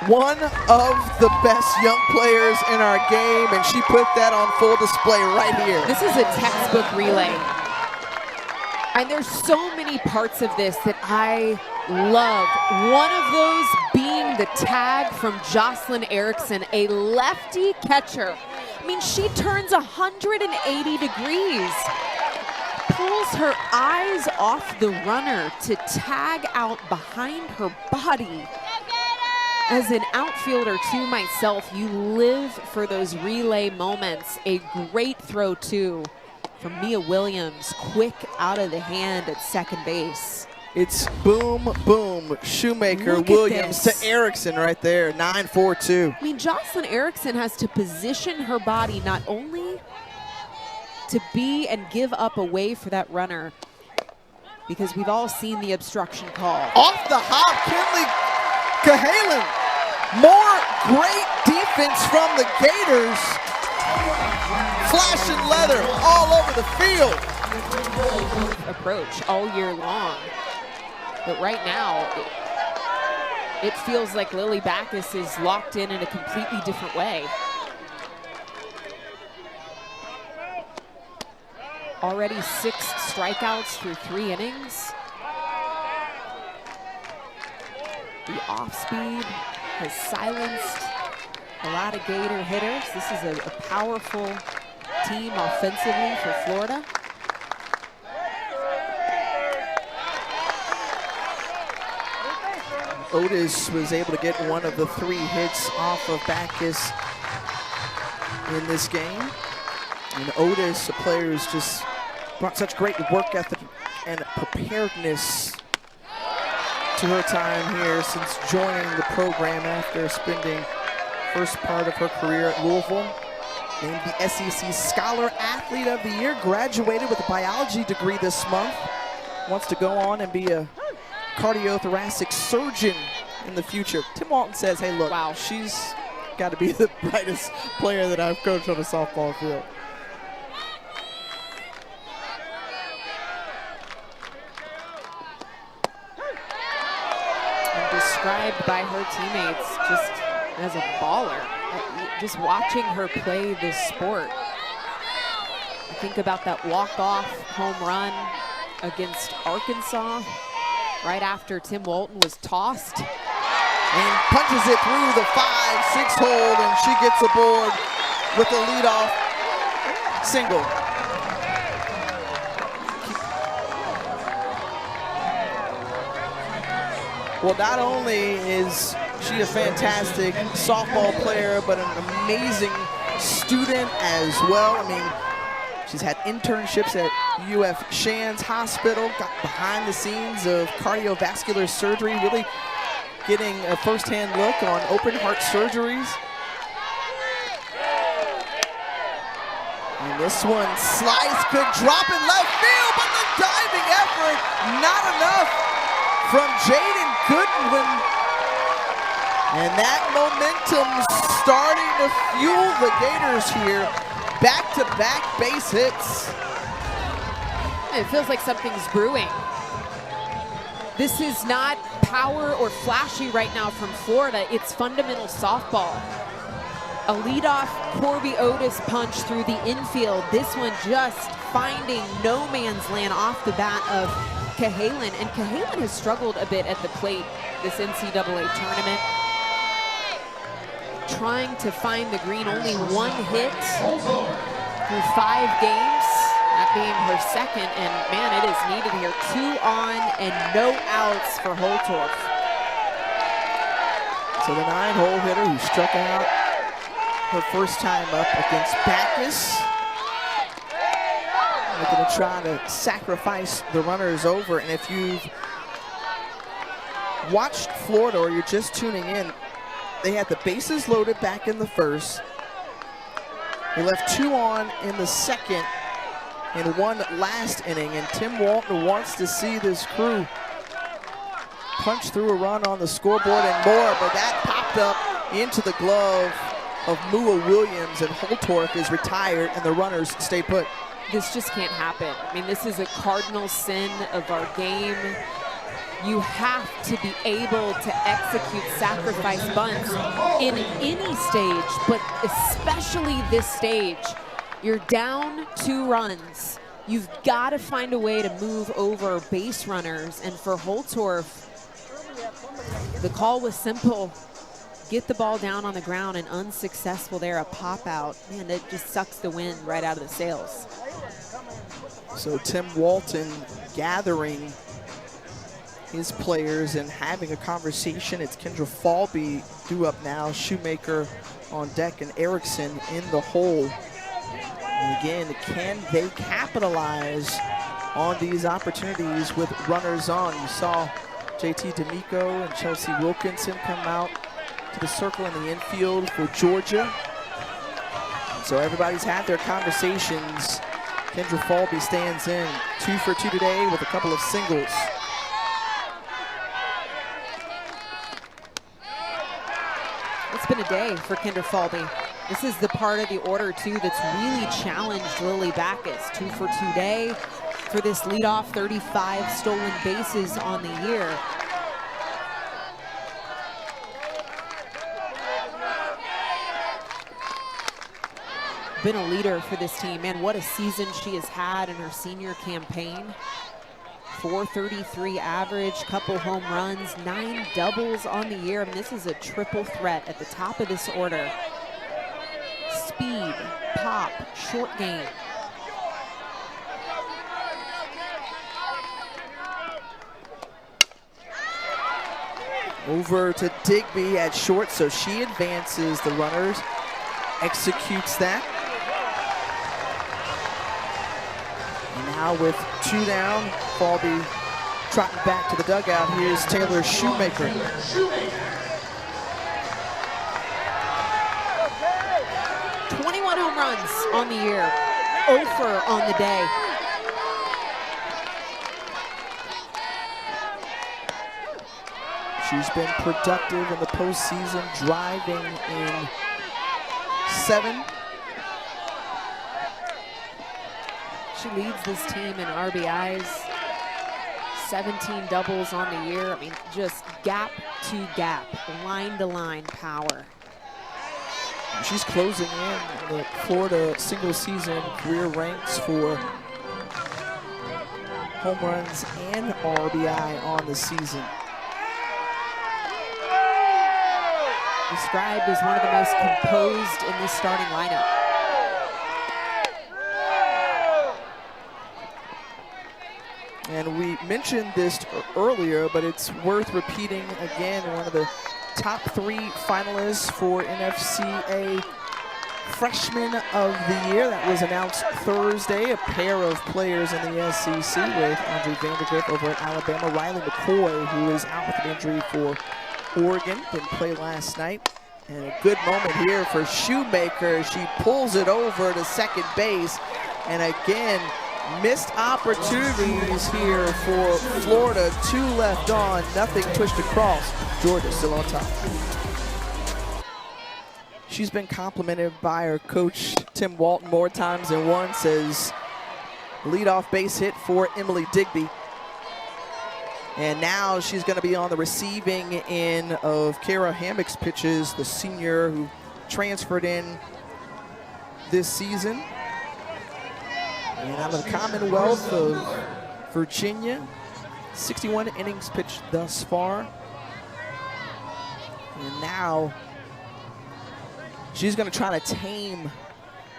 One of the best young players in our game, and she put that on full display right here. This is a textbook relay. And there's so many parts of this that I love. One of those being the tag from Jocelyn Erickson, a lefty catcher. I mean, she turns 180 degrees, pulls her eyes off the runner to tag out behind her body. As an outfielder to myself, you live for those relay moments. A great throw too from Mia Williams, quick out of the hand at second base. It's boom, boom, Shoemaker, Williams to Erickson right there, 9-4-2. I mean, Jocelyn Erickson has to position her body not only to be and give up away for that runner, because we've all seen the obstruction call. Off the hop, Kinley Cahalan. More great defense from the Gators. Flashing leather all over the field. Approach all year long. But right now, it feels like Lily Backus is locked in a completely different way. Already 6 strikeouts through 3 innings. The off-speed has silenced a lot of Gator hitters. This is a powerful team offensively for Florida. Otis was able to get one of the 3 hits off of Backus in this game. And Otis, a player who's just brought such great work ethic and preparedness to her time here since joining the program after spending first part of her career at Louisville. Named the SEC Scholar Athlete of the Year, graduated with a biology degree this month. Wants to go on and be a cardiothoracic surgeon in the future. Tim Walton says, hey, look, wow, she's got to be the brightest player that I've coached on a softball field. And described by her teammates just as a baller. Just watching her play this sport. I think about that walk-off home run against Arkansas right after Tim Walton was tossed. And punches it through the 5-6 hold, and she gets aboard with a leadoff single. Well, not only is she a fantastic softball player, but an amazing student as well. I mean, she's had internships at UF Shands Hospital, got behind the scenes of cardiovascular surgery, really getting a first-hand look on open heart surgeries. And this one, slice could drop in left field, but the diving effort, not enough from Jaden Goodwin. And that momentum starting to fuel the Gators here. Back-to-back base hits. It feels like something's brewing. This is not power or flashy right now from Florida. It's fundamental softball. A leadoff Corby Otis punch through the infield. This one just finding no man's land off the bat of Cahalan. And Cahalan has struggled a bit at the plate this NCAA tournament. Trying to find the green, only 1 hit through 5 games, that being her second, and man, it is needed here. 2 on and no outs for Holtorf. So the 9-hole hitter who struck out her first time up against Backus. They're going to try to sacrifice the runners over, and if you've watched Florida or you're just tuning in, they had the bases loaded back in the first. They left 2 on in the second in 1 last inning, and Tim Walton wants to see this crew punch through a run on the scoreboard and more, but that popped up into the glove of Mua Williams, and Holtorf is retired and the runners stay put. This just can't happen. I mean, this is a cardinal sin of our game. You have to be able to execute sacrifice bunts in any stage, but especially this stage. You're down 2 runs. you've got to find a way to move over base runners. And for Holtorf, the call was simple. Get the ball down on the ground, and unsuccessful there, a pop out. Man, that just sucks the wind right out of the sails. So Tim Walton gathering his players and having a conversation. It's Kendra Falby due up now, Shoemaker on deck, and Erickson in the hole. And again, can they capitalize on these opportunities with runners on? You saw JT D'Amico and Chelsea Wilkinson come out to the circle in the infield for Georgia. So everybody's had their conversations. Kendra Falby stands in 2 for 2 today with a couple of singles. It's been a day for Kendra Falby. This is the part of the order, too, that's really challenged Lily Backus. 2 for 2 day for this leadoff, 35 stolen bases on the year. Been a leader for this team. Man, what a season she has had in her senior campaign. 433 average, couple home runs, 9 doubles on the year. I mean, this is a triple threat at the top of this order. Speed, pop, short game. Over to Digby at short, so she advances the runners, executes that. And now with 2 down, Falby trotting back to the dugout. Here's Taylor Shoemaker. 21 home runs on the year, 0 for on the day. She's been productive in the postseason, driving in 7. She leads this team in RBIs, 17 doubles on the year. I mean, just gap to gap, line to line power. She's closing in the Florida single season career ranks for home runs and RBI on the season. Described as one of the most composed in this starting lineup. And we mentioned this earlier, but it's worth repeating again. One of the top 3 finalists for NFCA Freshman of the Year. That was announced Thursday. A pair of players in the SEC with Andre Vandergrift over at Alabama. Riley McCoy, who is out with an injury for Oregon, didn't play last night. And a good moment here for Shoemaker. She pulls it over to second base. And again, missed opportunities here for Florida. 2 left on, nothing pushed across. Georgia still on top. She's been complimented by her coach, Tim Walton, more times than once as leadoff base hit for Emily Digby. And now she's going to be on the receiving end of Kara Hammock's pitches, the senior who transferred in this season. And out of the Commonwealth of Virginia, 61 innings pitched thus far. And now she's going to try to tame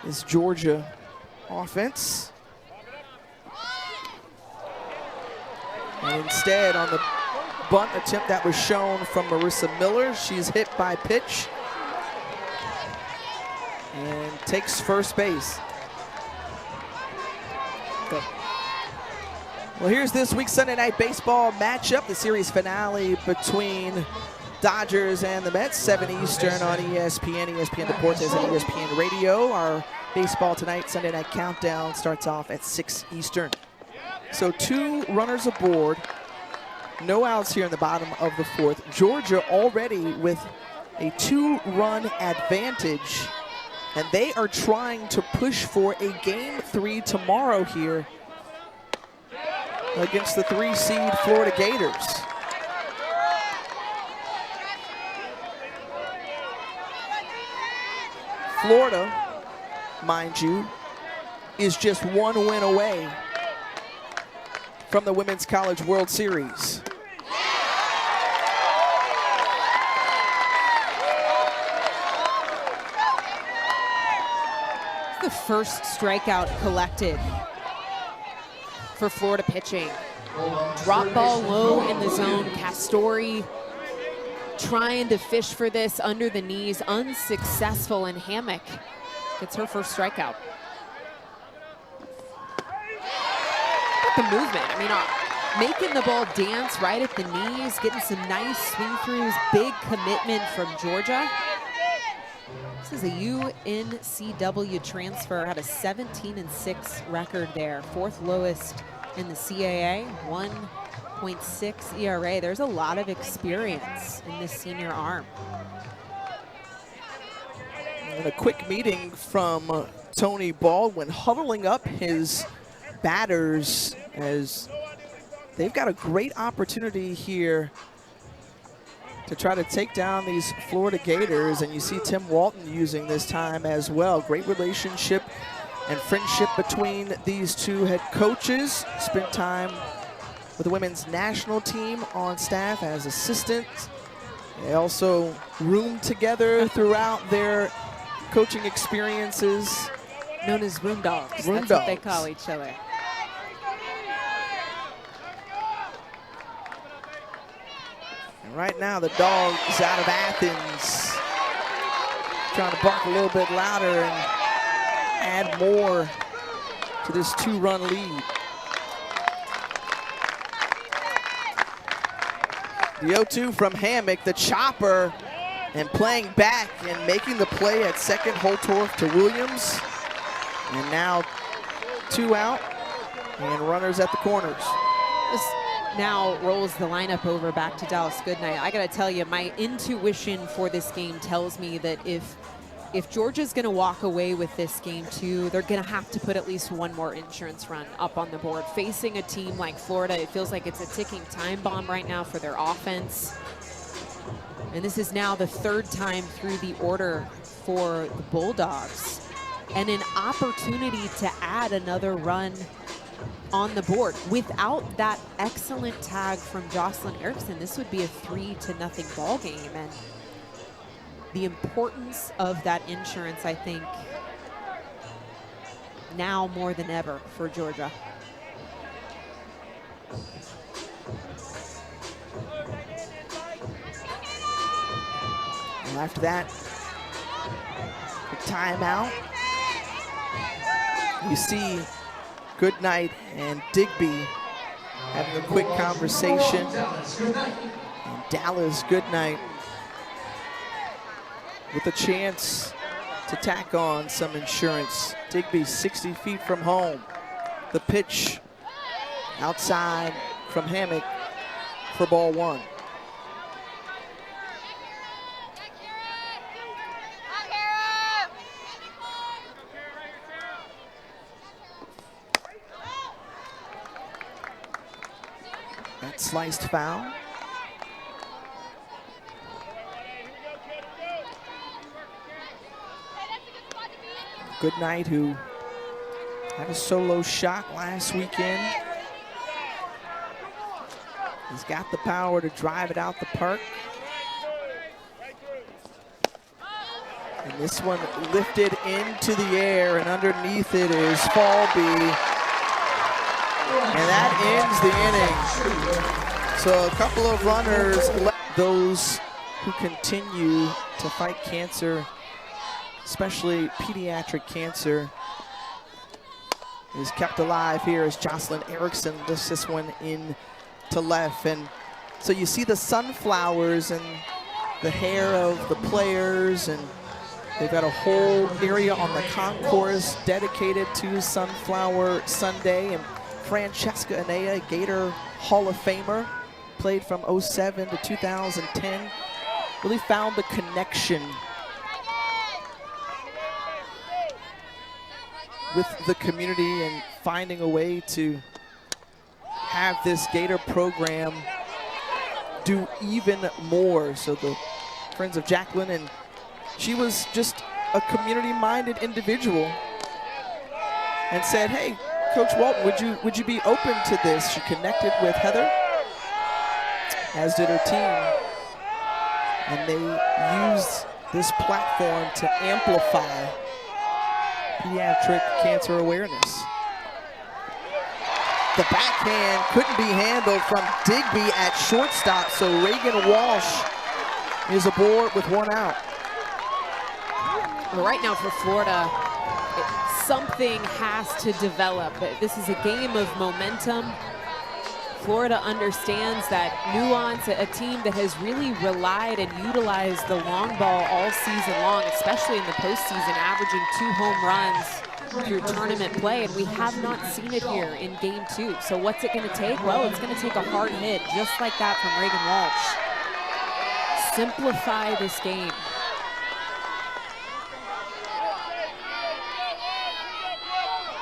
this Georgia offense. And instead, on the bunt attempt that was shown from Marissa Miller, she's hit by pitch and takes first base. Well, here's this week's Sunday Night Baseball matchup, the series finale between Dodgers and the Mets, 7 Eastern on ESPN, ESPN Deportes, and ESPN Radio. Our baseball tonight, Sunday Night Countdown, starts off at 6 Eastern. So 2 runners aboard, no outs here in the bottom of the 4th. Georgia already with a 2-run advantage, and they are trying to push for a Game 3 tomorrow here against the 3-seed Florida Gators. Florida, mind you, is just one win away from the Women's College World Series. The first strikeout collected for Florida pitching. Drop ball low in the zone. Castori trying to fish for this under the knees, unsuccessful, and Hammock gets her first strikeout. The movement, I mean, making the ball dance right at the knees, getting some nice swing throughs, big commitment from Georgia. This is a UNCW transfer, had a 17-6 record there, fourth lowest in the CAA, 1.6 ERA. There's a lot of experience in this senior arm. And a quick meeting from Tony Baldwin, huddling up his batters as they've got a great opportunity here to try to take down these Florida Gators, and you see Tim Walton using this time as well. Great relationship and friendship between these two head coaches. Spent time with the women's national team on staff as assistants. They also roomed together throughout their coaching experiences. Known as room dogs. Room That's dogs. what they call each other. And right now the dogs out of Athens trying to bark a little bit louder and add more to this 2-run lead. The 0-2 from Hammock, the chopper, and playing back and making the play at second. Holtorf to Williams. And now 2 out and runners at the corners. This now rolls the lineup over back to Dallas Goodnight. I gotta tell you, my intuition for this game tells me that if Georgia's gonna walk away with this game too, they're gonna have to put at least one more insurance run up on the board. Facing a team like Florida, it feels like it's a ticking time bomb right now for their offense. And this is now the 3rd time through the order for the Bulldogs, and an opportunity to add another run on the board. Without that excellent tag from Jocelyn Erickson, this would be a 3-0 ball game. And the importance of that insurance, I think, now more than ever for Georgia. And after that, a timeout. You see Goodnight and Digby having a quick conversation. And Dallas Goodnight with a chance to tack on some insurance. Digby 60 feet from home. The pitch outside from Hammock for ball 1. That sliced foul. Goodnight, who had a solo shot last weekend, has got the power to drive it out the park. And this one lifted into the air, and underneath it is Falby. And that ends the inning. So a couple of runners left. Those who continue to fight cancer, especially pediatric cancer, is kept alive here as Jocelyn Erickson lifts this one in to left. And so you see the sunflowers and the hair of the players, and they've got a whole area on the concourse dedicated to Sunflower Sunday. And Francesca Anea, Gator Hall of Famer, played from 07 to 2010, really found the connection with the community and finding a way to have this Gator program do even more. So the Friends of Jacqueline, and she was just a community-minded individual and said, hey, Coach Walton, would you be open to this? She connected with Heather, as did her team. And they used this platform to amplify pediatric cancer awareness. The backhand couldn't be handled from Digby at shortstop, so Reagan Walsh is aboard with 1 out. Well, right now for Florida, something has to develop. This is a game of momentum. Florida understands that nuance, a team that has really relied and utilized the long ball all season long, especially in the postseason, averaging 2 home runs through tournament play, and we have not seen it here in game 2. So what's it going to take? Well, it's going to take a hard hit, just like that from Reagan Walsh. Simplify this game.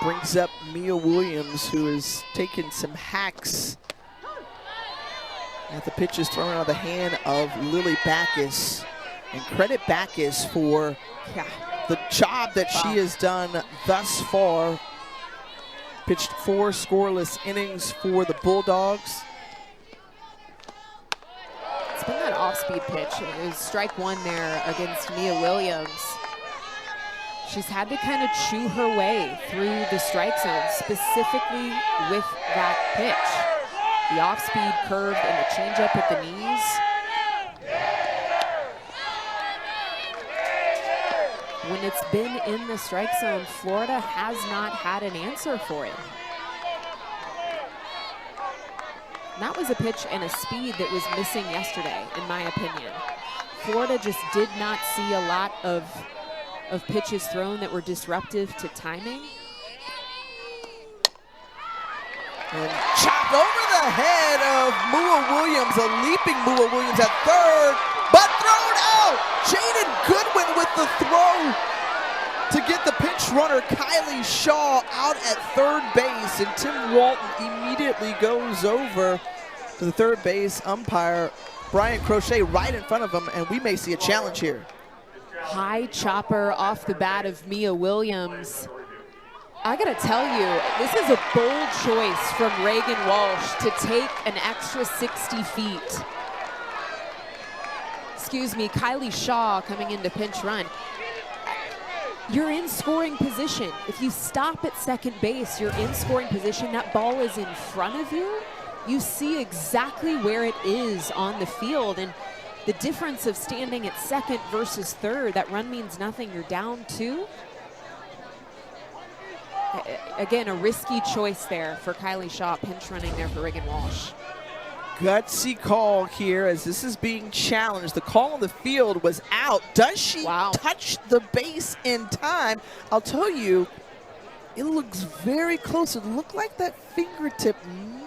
Brings up Mia Williams, who has taken some hacks at the pitches thrown out of the hand of Lily Backus. And credit Backus for the job that she has done thus far. Pitched 4 scoreless innings for the Bulldogs. It's been that off-speed pitch. It was strike 1 there against Mia Williams. She's had to kind of chew her way through the strike zone, specifically with that pitch. The off-speed curve and the changeup at the knees. When it's been in the strike zone, Florida has not had an answer for it. And that was a pitch and a speed that was missing yesterday, in my opinion. Florida just did not see a lot of pitches thrown that were disruptive to timing. And chopped over the head of Mua Williams, a leaping Mua Williams at third, but thrown out. Jaden Goodwin with the throw to get the pinch runner Kylie Shaw out at third base, and Tim Walton immediately goes over to the third base umpire, Brian Crochet, right in front of him, and we may see a challenge here. High chopper off the bat of Mia Williams. I gotta tell you, this is a bold choice from Reagan Walsh to take an extra 60 feet. Excuse me, Kylie Shaw coming in to pinch run. You're in scoring position. If you stop at second base, you're in scoring position. That ball is in front of you. You see exactly where it is on the field, and the difference of standing at second versus third, that run means nothing. You're down 2. Again, a risky choice there for Kylie Shaw, pinch running there for Reagan Walsh. Gutsy call here as this is being challenged. The call on the field was out. Does she touch the base in time? I'll tell you, it looks very close. It looked like that fingertip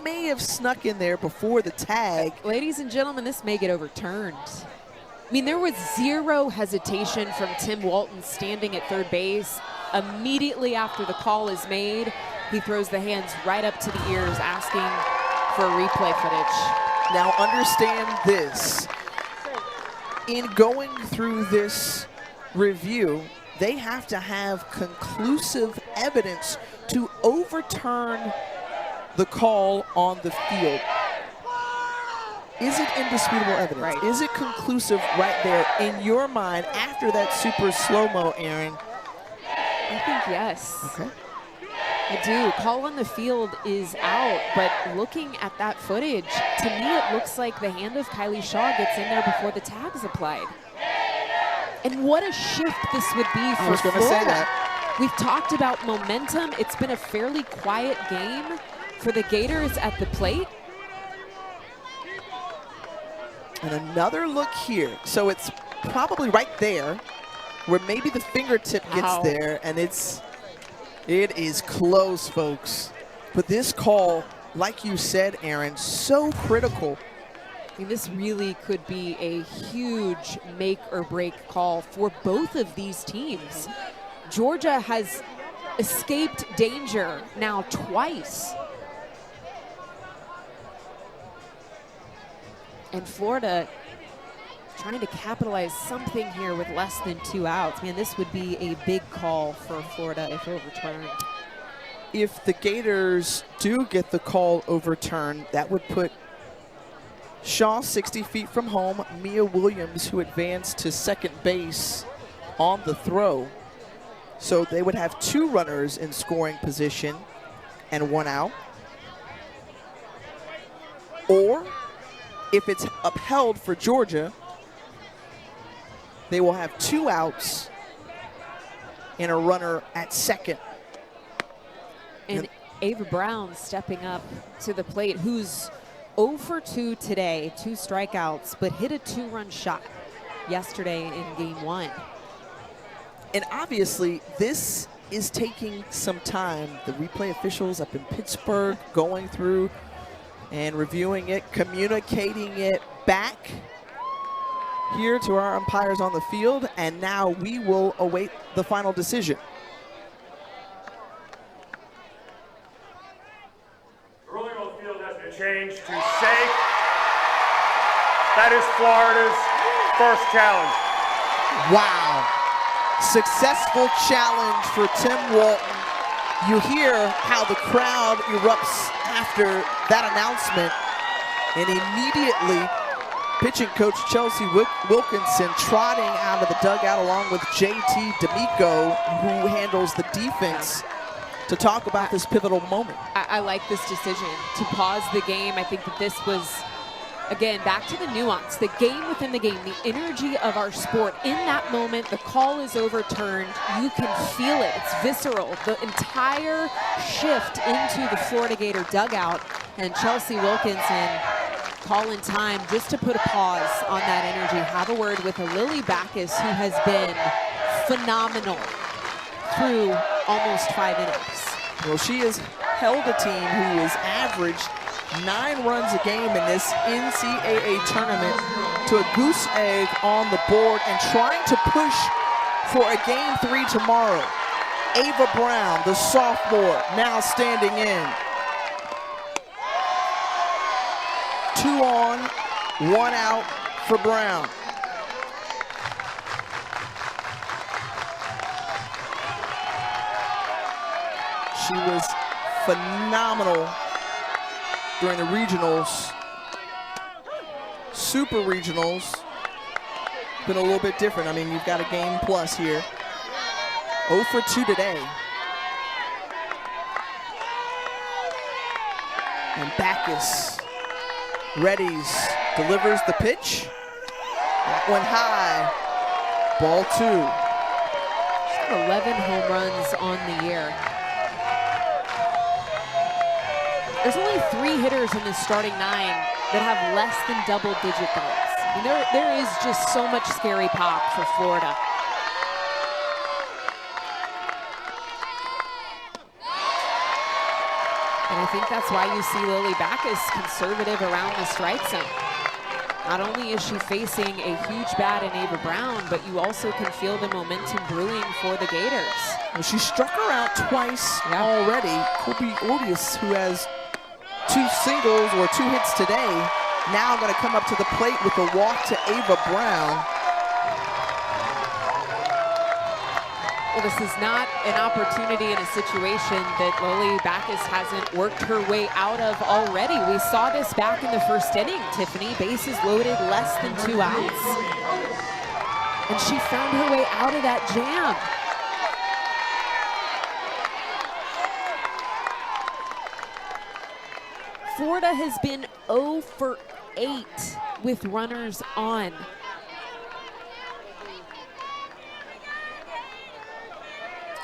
may have snuck in there before the tag. Ladies and gentlemen, this may get overturned. I mean, there was zero hesitation from Tim Walton standing at third base. Immediately after the call is made, he throws the hands right up to the ears, asking for replay footage. Now understand this. In going through this review, they have to have conclusive evidence to overturn the call on the field. Is it indisputable evidence? Right. Is it conclusive right there in your mind after that super slow-mo, Aaron? I think yes. Okay. I do. Call on the field is out, but looking at that footage, to me it looks like the hand of Kylie Shaw gets in there before the tag is applied. And what a shift this would be for I was going to Florida. say that. We've talked about momentum. It's been a fairly quiet game for the Gators at the plate. And another look here. So it's probably right there where maybe the fingertip gets there, and it is close, folks. But this call, like you said, Aaron, so critical. I mean, this really could be a huge make or break call for both of these teams. Georgia has escaped danger now twice. And Florida trying to capitalize something here with less than 2 outs. Man, this would be a big call for Florida if overturned. if the Gators do get the call overturned, that would put Shaw 60 feet from home, Mia Williams, who advanced to second base, on the throw. So they would have 2 runners in scoring position and 1 out. Or if it's upheld for Georgia, they will have 2 outs and a runner at second. And Ava Brown stepping up to the plate, who's 0 for 2 today, 2 strikeouts, but hit a 2-run shot yesterday in game 1. And obviously, this is taking some time. The replay officials up in Pittsburgh going through and reviewing it, communicating it back here to our umpires on the field, and now we will await the final decision. The ruling on the field has been changed to safe. That is Florida's first challenge. Wow. Successful challenge for Tim Walton. You hear how the crowd erupts after that announcement, and immediately pitching coach Chelsea Wilkinson trotting out of the dugout along with JT D'Amico, who handles the defense, to talk about this pivotal moment. I like this decision to pause the game. I think that this was, again, back to the nuance, the game within the game, the energy of our sport. In that moment, the call is overturned. You can feel it. It's visceral. The entire shift into the Florida Gator dugout, and Chelsea Wilkinson calling time just to put a pause on that energy. Have a word with Lily Backus, who has been phenomenal through almost 5 innings. Well, she has held a team who has averaged 9 runs a game in this NCAA tournament to a goose egg on the board and trying to push for a game 3 tomorrow. Ava Brown, the sophomore, now standing in. 2 on, 1 out for Brown. She was phenomenal during the regionals. Super regionals, been a little bit different. I mean, you've got a game plus here. 0 for 2 today. And Backus readies, delivers the pitch. That one high, ball 2. She's got 11 home runs on the year. There's only 3 hitters in this starting 9 that have less than double-digit doubles. I mean, there is just so much scary pop for Florida. And I think that's why you see Lily Backus conservative around the strike zone. Not only is she facing a huge bat in Ava Brown, but you also can feel the momentum brewing for the Gators. Well, she struck her out twice already. Kobe Ortiz, who has 2 singles or 2 hits today, now going to come up to the plate with a walk to Ava Brown. Well, this is not an opportunity in a situation that Lily Backus hasn't worked her way out of already. We saw this back in the first inning, Tiffany. Bases loaded, less than 2 outs. And she found her way out of that jam. Florida has been 0 for 8 with runners on.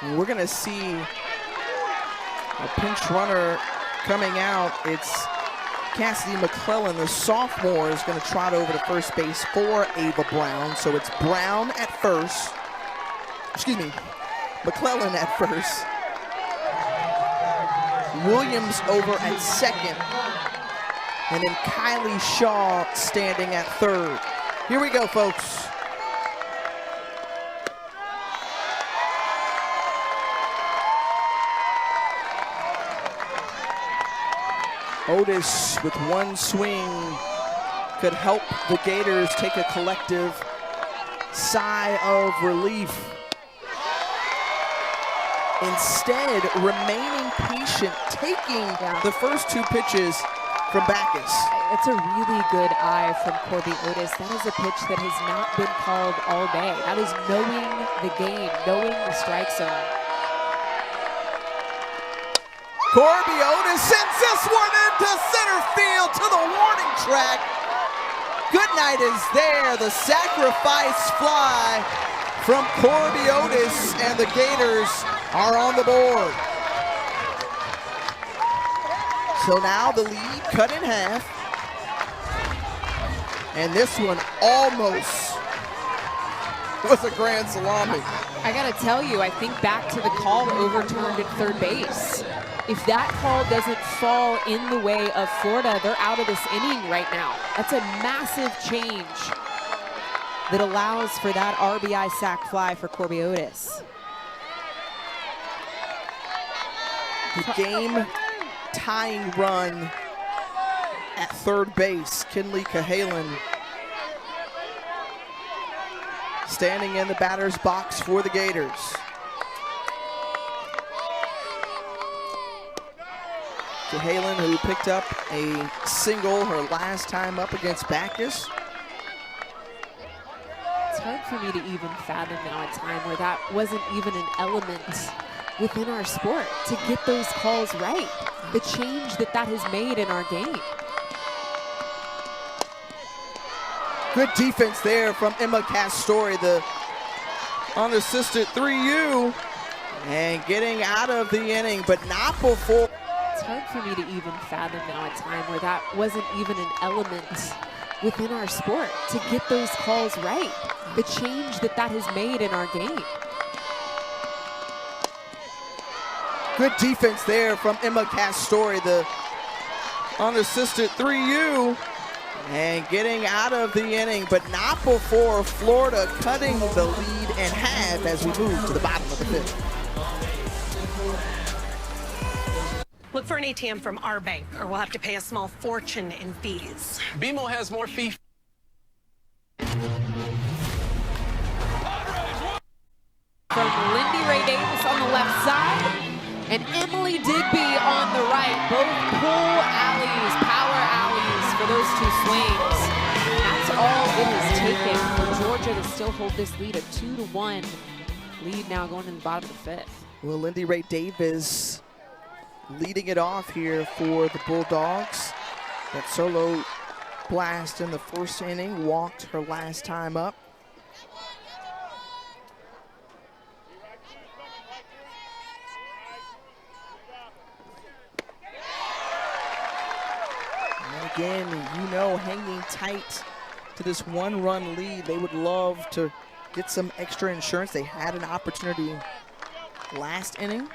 And we're going to see a pinch runner coming out. It's Cassidy McClellan, the sophomore, is going to trot over to first base for Ava Brown. So it's Brown at first. Excuse me, McClellan at first. Williams over at second. And then Kylie Shaw standing at third. Here we go, folks. Otis with 1 swing could help the Gators take a collective sigh of relief. instead remaining patient, taking the first 2 pitches from Backus. It's a really good eye from Corby Otis. That is a pitch that has not been called all day. That is knowing the game, knowing the strike zone. Corby Otis sends this one into center field to the warning track. Goodnight is there, the sacrifice fly from Corby Otis, and the Gators are on the board. So now the lead cut in half. And this one almost was a grand salami. I gotta tell you, I think back to the call overturned at third base. If that call doesn't fall in the way of Florida, they're out of this inning right now. That's a massive change that allows for that RBI sac fly for Corby Otis. The game tying run at third base, Kinley Cahalan standing in the batter's box for the Gators. Cahalan, who picked up a single her last time up against Backus. It's hard for me to even fathom now a time where that wasn't even an element within our sport, to get those calls right. The change that has made in our game. Good defense there from Emma Castori, the unassisted 3U, and getting out of the inning, but not before. It's hard for me to even fathom now a time where that wasn't even an element within our sport, to get those calls right. The change that has made in our game. Good defense there from Emma Castori, the unassisted 3U, and getting out of the inning, but not before Florida cutting the lead in half as we move to the bottom of the 5th. Look for an ATM from our bank, or we'll have to pay a small fortune in fees. BMO has more fee. From Lindy Ray Davis on the left side, and Emily Digby on the right. Both pull alleys, power alleys for those 2 swings. That's all it has taken for Georgia to still hold this lead, a 2-1 lead now going in the bottom of the 5th. Well, Lindy Ray Davis leading it off here for the Bulldogs. That solo blast in the first inning, walked her last time up. And again, you know, hanging tight to this 1-run lead. They would love to get some extra insurance. They had an opportunity last inning.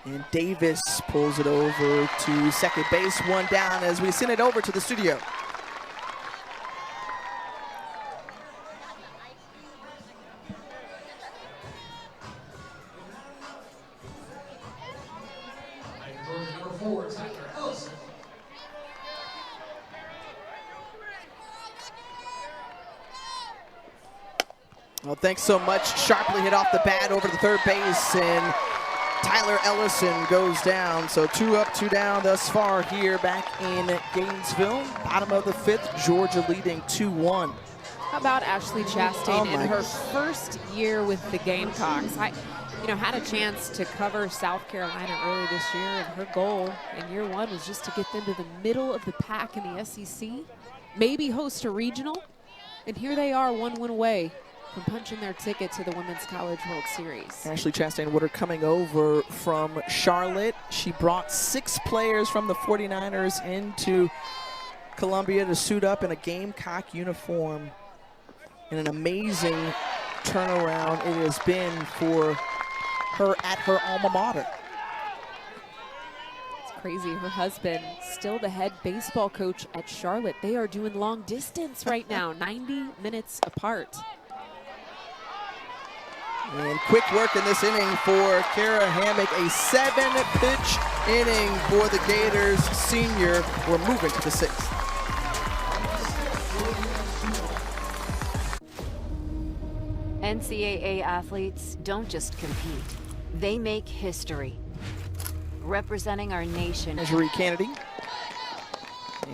And Davis pulls it over to second base, 1 down as we send it over to the studio. Number 4, Tyler Ellison. Well, thanks so much. Sharply hit off the bat over the third base, and Tyler Ellison goes down. So 2 up, 2 down thus far here back in Gainesville. Bottom of the 5th, Georgia leading 2-1. How about Ashley Chastain in her first year with the Gamecocks? I had a chance to cover South Carolina early this year, and her goal in year 1 was just to get them to the middle of the pack in the SEC, maybe host a regional, and here they are 1 win away from punching their ticket to the Women's College World Series. Ashley Chastain Woodard coming over from Charlotte. She brought 6 players from the 49ers into Columbia to suit up in a Gamecock uniform. And an amazing turnaround it has been for her at her alma mater. It's crazy. Her husband, still the head baseball coach at Charlotte. They are doing long distance right now, 90 minutes apart. And quick work in this inning for Kara Hammock. A 7-pitch inning for the Gators senior. We're moving to the 6th. NCAA athletes don't just compete, they make history. Representing our nation. Marjorie Kennedy,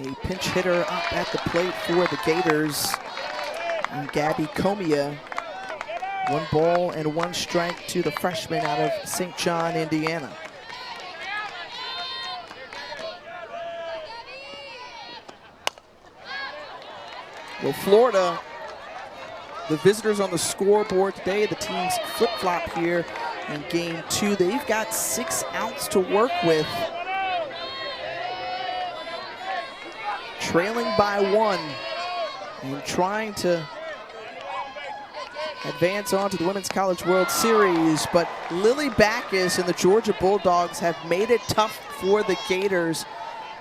a pinch hitter up at the plate for the Gators. And Gabby Comia, 1 ball and 1 strike to the freshman out of St. John, Indiana. Well, Florida, the visitors on the scoreboard today, the teams flip-flop here in game 2. They've got 6 outs to work with. Trailing by 1 and trying to advance on to the Women's College World Series, but Lily Backus and the Georgia Bulldogs have made it tough for the Gators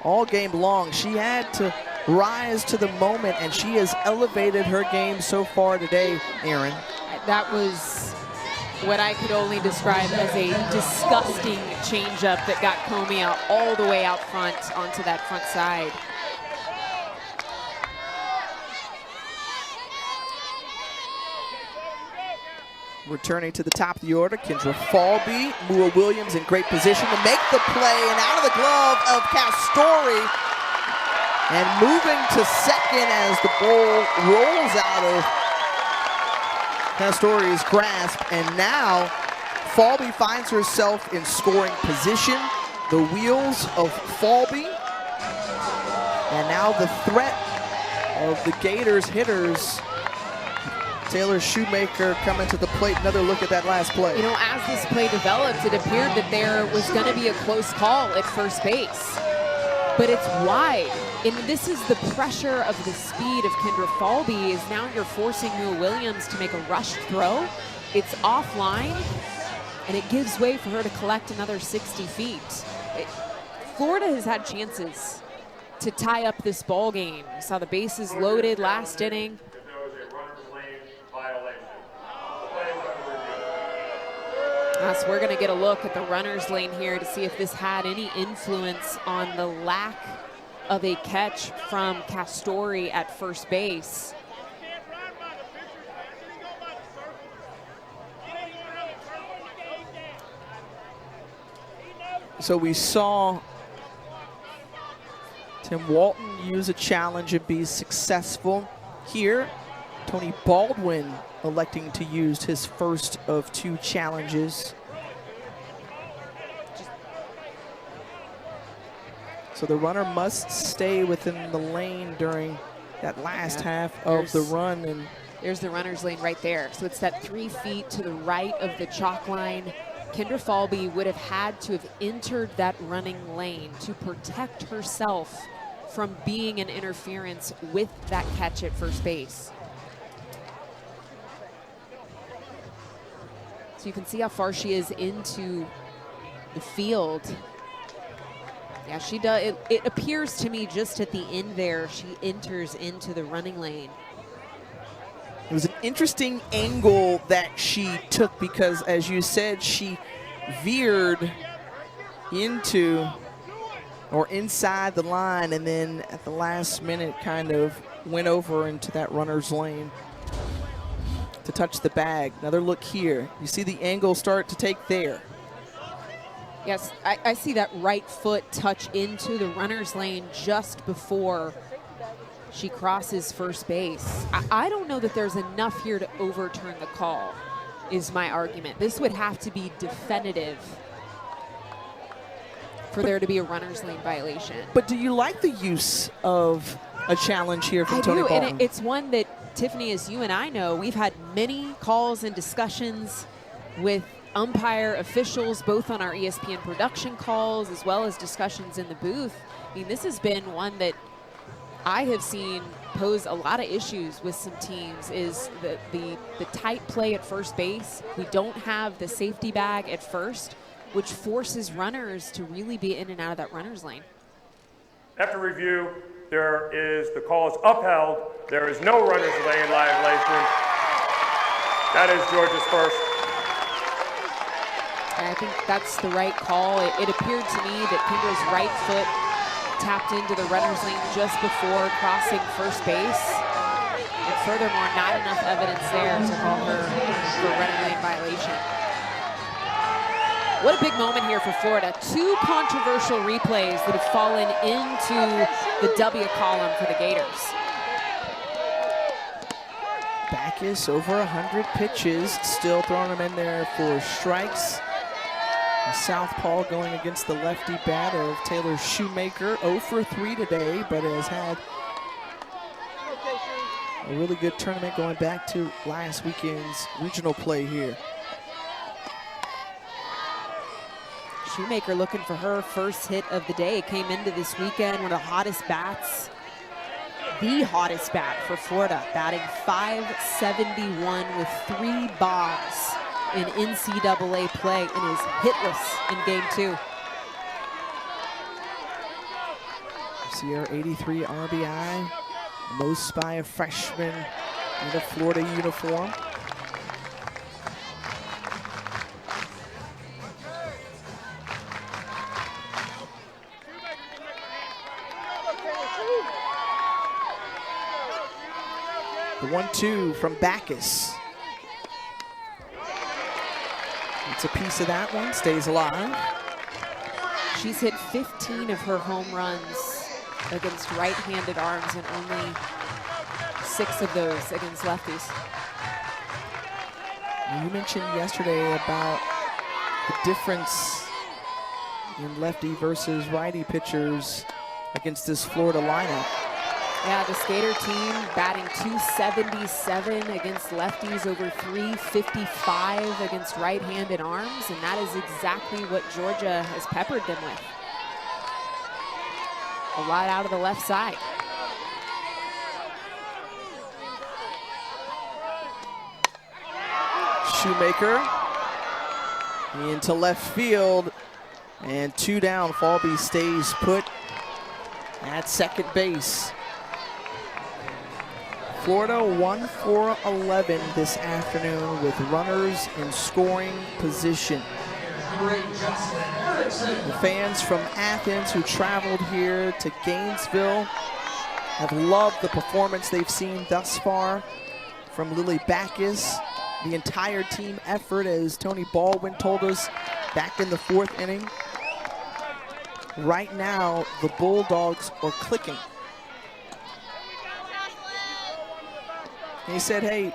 all game long. She had to rise to the moment, and she has elevated her game so far today, Aaron. That was what I could only describe as a disgusting changeup that got Comey out all the way out front onto that front side. Returning to the top of the order, Kendra Falby, Mua Williams in great position to make the play, and out of the glove of Castori, and moving to second as the ball rolls out of Castori's grasp, and now Falby finds herself in scoring position. The wheels of Falby, and now the threat of the Gators hitters. Taylor Shoemaker coming to the plate. Another look at that last play. You know, as this play developed, it appeared that there was going to be a close call at first base. But it's wide. And this is the pressure of the speed of Kendra Falby, is now you're forcing Mua Williams to make a rushed throw. It's offline, and it gives way for her to collect another 60 feet. Florida has had chances to tie up this ball game. Saw the bases loaded last inning. So we're going to get a look at the runner's lane here to see if this had any influence on the lack of a catch from Castori at first base. So we saw Tim Walton use a challenge and be successful here. Tony Baldwin electing to use his first of 2 challenges. So the runner must stay within the lane during that last half of the run. And there's the runner's lane right there. So it's that 3 feet to the right of the chalk line. Kendra Falby would have had to have entered that running lane to protect herself from being an interference with that catch at first base. So you can see how far she is into the field. Yeah, she does. It appears to me just at the end there, she enters into the running lane. It was an interesting angle that she took because, as you said, she veered into or inside the line, and then at the last minute kind of went over into that runner's lane to touch the bag. Another look here. You see the angle start to take there. Yes, I see that right foot touch into the runner's lane just before she crosses first base. I don't know that there's enough here to overturn the call, is my argument. This would have to be definitive for there to be a runner's lane violation. But do you like the use of a challenge here from Tony Baldwin? And it's one that, Tiffany, as you and I know, we've had many calls and discussions with umpire officials, both on our ESPN production calls as well as discussions in the booth. I mean, this has been one that I have seen pose a lot of issues with some teams, is the tight play at first base. We don't have the safety bag at first, which forces runners to really be in and out of that runner's lane. After review, the call is upheld. There is no runner's lane violation. That is Georgia's first. And I think that's the right call. It appeared to me that Kendra's right foot tapped into the runner's lane just before crossing first base. And furthermore, not enough evidence there to call her celebration. What a big moment here for Florida. 2 controversial replays that have fallen into the W column for the Gators. Backus over 100 pitches, still throwing them in there for strikes. The southpaw going against the lefty bat of Taylor Shoemaker. 0 for 3 today, but has had a really good tournament going back to last weekend's regional play here. Shoemaker looking for her first hit of the day. Came into this weekend one of the hottest bats, the hottest bat for Florida, batting .571 with 3 bombs in NCAA play and is hitless in game 2. Sierra 83 RBI, most by a freshman in a Florida uniform. The 1-2 from Backus. It's a piece of that one, stays alive. She's hit 15 of her home runs against right-handed arms and only 6 of those against lefties. You mentioned yesterday about the difference in lefty versus righty pitchers against this Florida lineup. Yeah, the Skater team batting .277 against lefties, over .355 against right-handed arms, and that is exactly what Georgia has peppered them with. A lot out of the left side. Shoemaker into left field, and 2 down. Falby stays put at second base. Florida 1 for 11 this afternoon with runners in scoring position. The fans from Athens who traveled here to Gainesville have loved the performance they've seen thus far from Lily Backus. The entire team effort, as Tony Baldwin told us back in the 4th inning. Right now, the Bulldogs are clicking. He said, hey,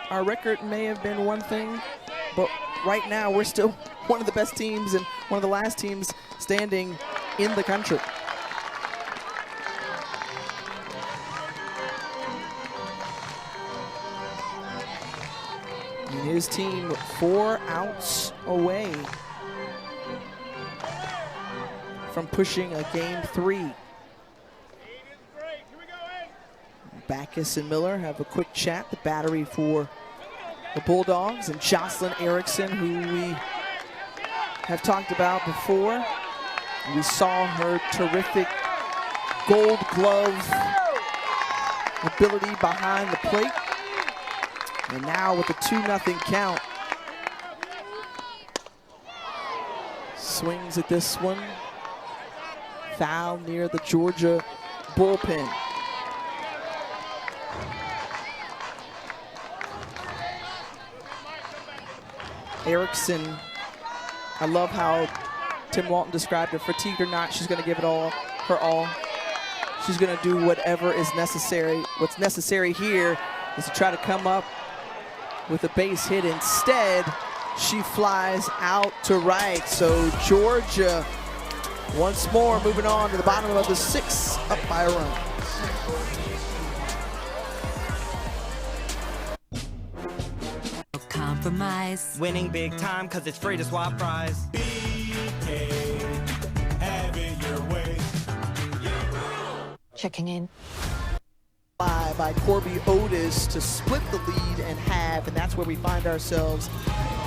our record may have been one thing, but right now we're still one of the best teams and one of the last teams standing in the country. And his team 4 outs away from pushing a game 3. Backus and Miller have a quick chat, the battery for the Bulldogs, and Jocelyn Erickson, who we have talked about before. We saw her terrific Gold Glove ability behind the plate. And now with the 2-0 count, swings at this one. Foul near the Georgia bullpen. Erickson, I love how Tim Walton described her. Fatigued or not, she's going to give it all, her all. She's going to do whatever is necessary. What's necessary here is to try to come up with a base hit. Instead, she flies out to right. So Georgia, once more, moving on to the bottom of the 6th, up by a run. Compromise. Winning big time because it's free to swap fries. BK, have it your way. Checking in. By Corby Otis to split the lead in half, and that's where we find ourselves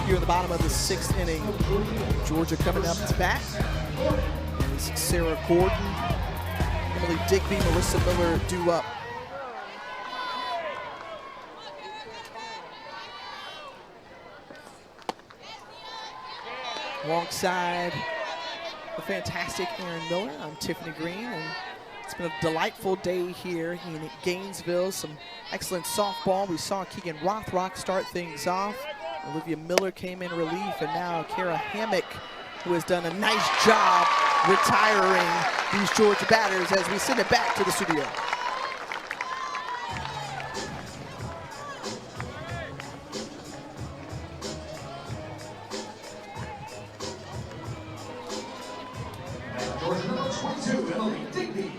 here in the bottom of the 6th inning. Georgia coming up to bat. Is Sarah Gordon, Emily Digby, Melissa Miller due up. Alongside the fantastic Aaron Miller, I'm Tiffany Green, and it's been a delightful day here in Gainesville. Some excellent softball. We saw Keegan Rothrock start things off. Olivia Miller came in relief, and now Kara Hammock, who has done a nice job retiring these Georgia batters as we send it back to the studio. Georgia number 22, Emily Digby.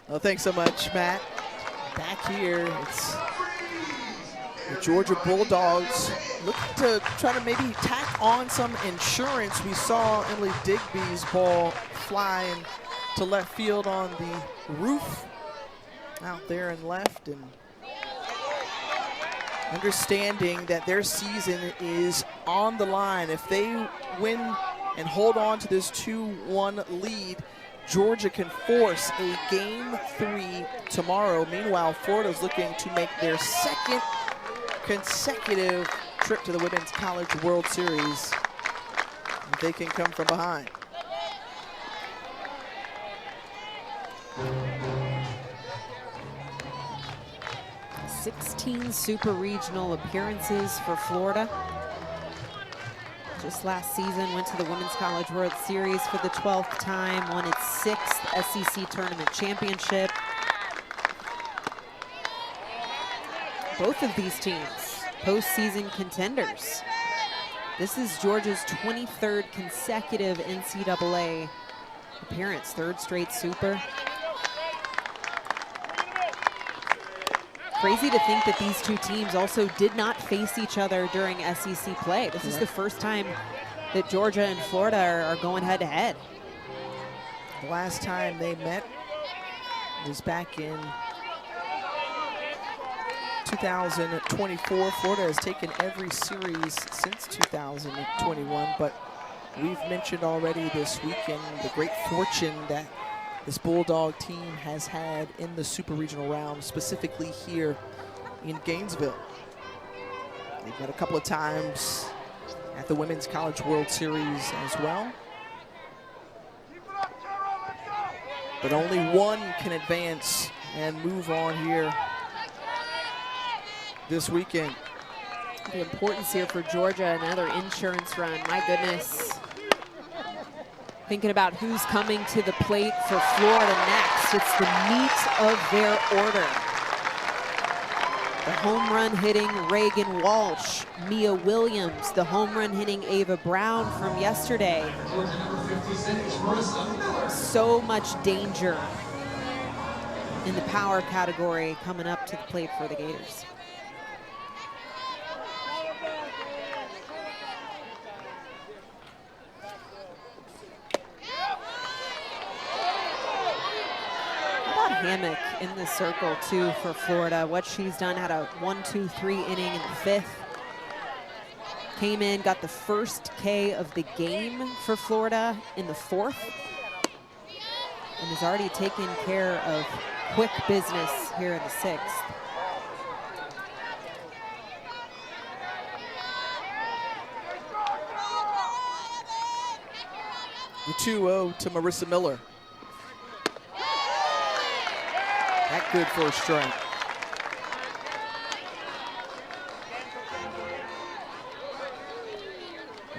Well, thanks so much, Matt. Back here, it's the Georgia Bulldogs looking to try to maybe tack on some insurance. We saw Emily Digby's ball fly to left field on the roof out there in left, and understanding that their season is on the line. If they win and hold on to this 2-1 lead, Georgia can force a Game 3 tomorrow. Meanwhile, Florida's looking to make their second consecutive trip to the Women's College World Series. If they can come from behind. "16 super regional appearances for Florida. Just last season, went to the Women's College World Series for the 12th time, won its 6th SEC Tournament Championship. Both of these teams, postseason contenders. This is Georgia's 23rd consecutive NCAA appearance, 3rd straight super. Crazy to think that these two teams also did not face each other during SEC play. This is the first time that Georgia and Florida are going head to head. The last time they met was back in 2024. Florida has taken every series since 2021, but we've mentioned already this weekend the great fortune that this Bulldog team has had in the Super Regional round, specifically here in Gainesville. They've met a couple of times at the Women's College World Series as well. But only one can advance and move on here this weekend. The importance here for Georgia, another insurance run, my goodness. Thinking about who's coming to the plate for Florida next. It's the meat of their order. The home run hitting Reagan Walsh, Mia Williams, the home run hitting Ava Brown from yesterday. So much danger in the power category coming up to the plate for the Gators. Hammock in the circle too for Florida. What she's done, had a 1-2-3 inning in the 5th. Came in, got the first K of the game for Florida in the 4th. And has already taken care of quick business here in the 6th. The 2-0 to Marissa Miller. That good for a strike.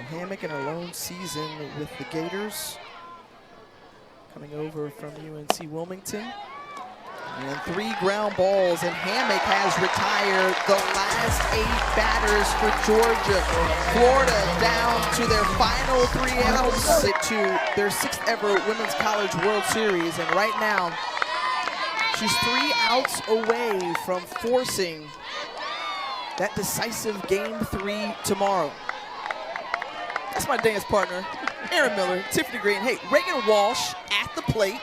Hammock in her lone season with the Gators, coming over from UNC Wilmington. And 3 ground balls, and Hammock has retired the last 8 batters for Georgia. Florida down to their final 3 outs to their 6th ever Women's College World Series, and right now, she's 3 outs away from forcing that decisive Game 3 tomorrow. That's my dance partner, Aaron Miller, Tiffany Green. Hey, Reagan Walsh at the plate.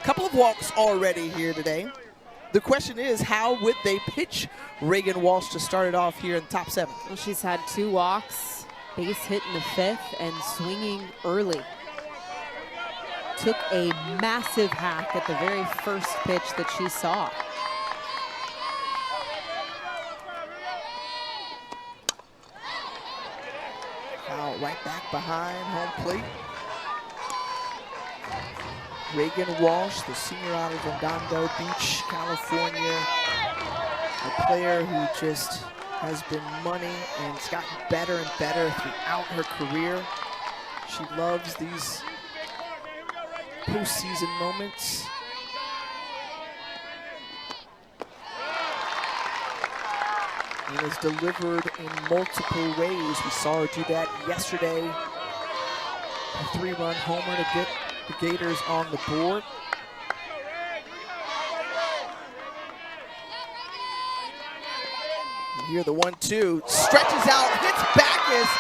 Couple of walks already here today. The question is, how would they pitch Reagan Walsh to start it off here in the top 7? Well, she's had 2 walks, base hit in the 5th, and swinging early. Took a massive hack at the very first pitch that she saw. Foul right back behind home plate. Reagan Walsh, the senior out of Redondo Beach, California. A player who just has been money and has gotten better and better throughout her career. She loves these postseason moments. And is delivered in multiple ways. We saw her do that yesterday. A 3-run homer to get the Gators on the board. And here the 1-2, stretches out, hits Backus.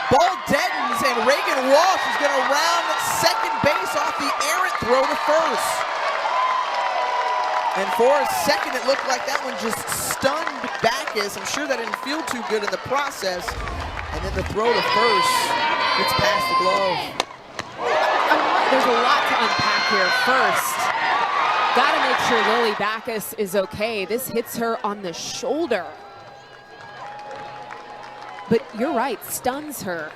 Ball deadens, and Reagan Walsh is going to round second base off the errant throw to first. And for a second, it looked like that one just stunned Backus. I'm sure that didn't feel too good in the process. And then the throw to first gets past the glove. There's a lot to unpack here. First, got to make sure Lily Backus is okay. This hits her on the shoulder. But you're right, stuns her.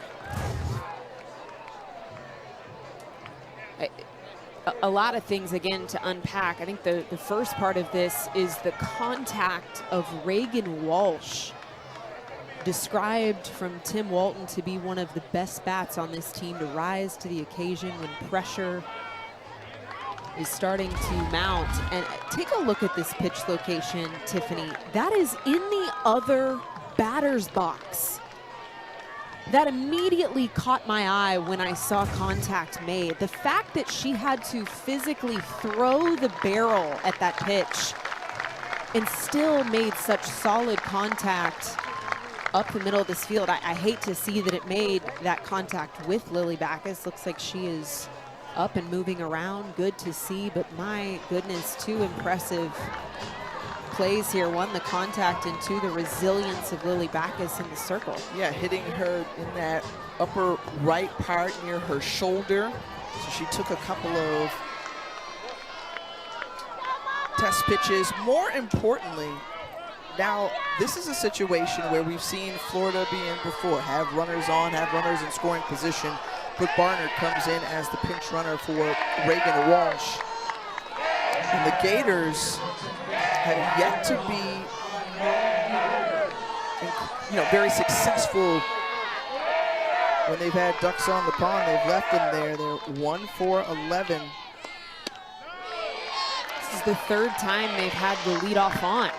A lot of things, again, to unpack. I think the first part of this is the contact of Reagan Walsh, described from Tim Walton to be one of the best bats on this team to rise to the occasion when pressure is starting to mount. And take a look at this pitch location, Tiffany. That is in the other batter's box. That immediately caught my eye when I saw contact made. The fact that she had to physically throw the barrel at that pitch and still made such solid contact up the middle of this field. I hate to see that it made that contact with Lily Backus. Looks like she is up and moving around. Good to see, but my goodness, two impressive plays here. One, the contact, and two, the resilience of Lily Backus in the circle. Yeah, hitting her in that upper right part near her shoulder. So she took a couple of test pitches. More importantly, now this is a situation where we've seen Florida be in before. Have runners on, have runners in scoring position. Brooke Barnard comes in as the pinch runner for Reagan Walsh. And the Gators have yet to be, very successful when they've had ducks on the pond. They've left them there. They're 1 for 11. This is the third time they've had the leadoff on.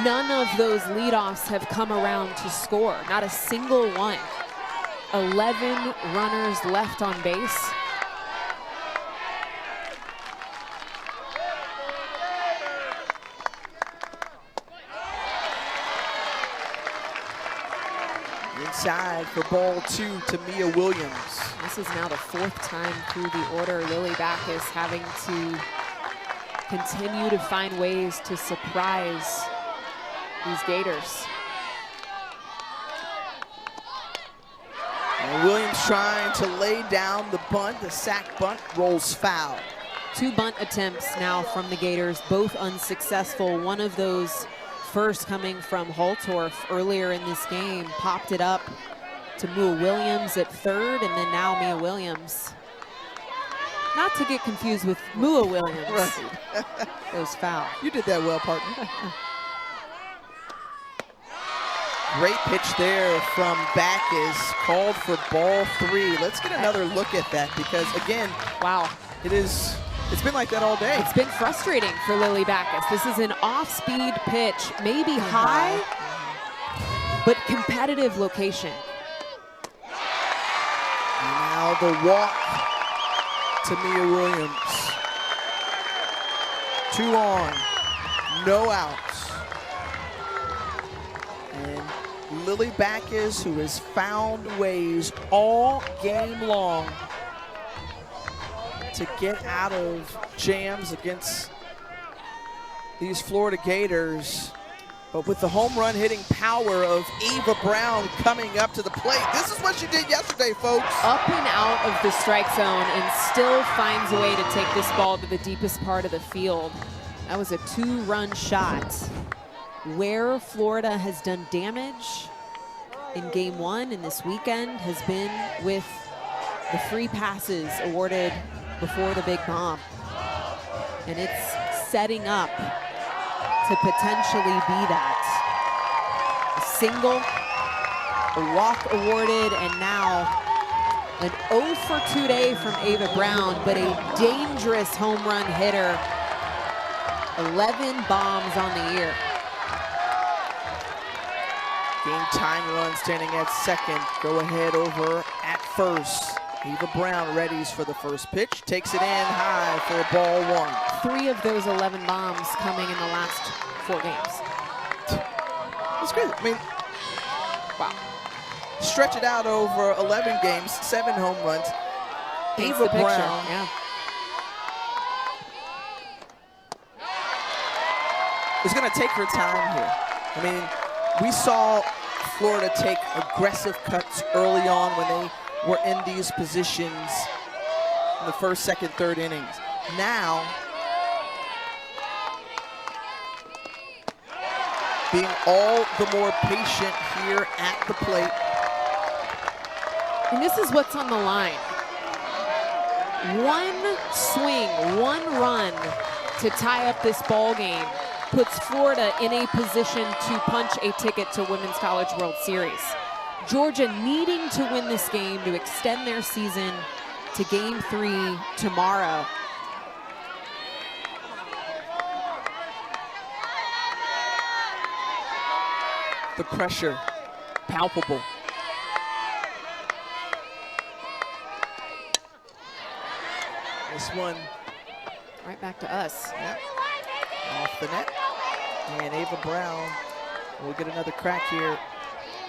None of those leadoffs have come around to score, not a single one. 11 runners left on base. Inside for ball 2 to Mia Williams. This is now the fourth time through the order. Lily Backus having to continue to find ways to surprise these Gators. And Williams trying to lay down the bunt. The sack bunt rolls foul. 2 bunt attempts now from the Gators, both unsuccessful. One of those first coming from Holtorf earlier in this game, popped it up to Mua Williams at third, and then now Mia Williams. Not to get confused with Mua Williams. Right. Those foul. You did that well, partner. Great pitch there from Backus, called for ball 3. Let's get another look at that because, again, wow, it's been like that all day. It's been frustrating for Lily Backus. This is an off-speed pitch, maybe high, but competitive location. And now the walk to Mia Williams. 2 on, no outs. And Lily Backus, who has found ways all game long to get out of jams against these Florida Gators. But with the home run hitting power of Ava Brown coming up to the plate, this is what she did yesterday, folks. Up and out of the strike zone and still finds a way to take this ball to the deepest part of the field. That was a 2-run shot. Where Florida has done damage in game 1 and this weekend has been with the free passes awarded before the big bomb. And it's setting up to potentially be that. A single, a walk awarded, and now an 0 for 2 day from Ava Brown, but a dangerous home run hitter. 11 bombs on the year. Game tying run standing at second. Go ahead over at first. Ava Brown readies for the first pitch. Takes it in high for a ball one. 3 of those 11 bombs coming in the last 4 games. That's great. I mean, wow. Stretch it out over 11 games, 7 home runs. Paints Ava the picture, Brown yeah. is going to take her time here. I mean, we saw Florida take aggressive cuts early on when they were in these positions in the first, second, third innings. Now, being all the more patient here at the plate. And this is what's on the line. One swing, one run to tie up this ball game puts Florida in a position to punch a ticket to Women's College World Series. Georgia needing to win this game to extend their season to Game 3 tomorrow. The pressure, palpable. This one right back to us. Yep. Off the net. And Ava Brown will get another crack here.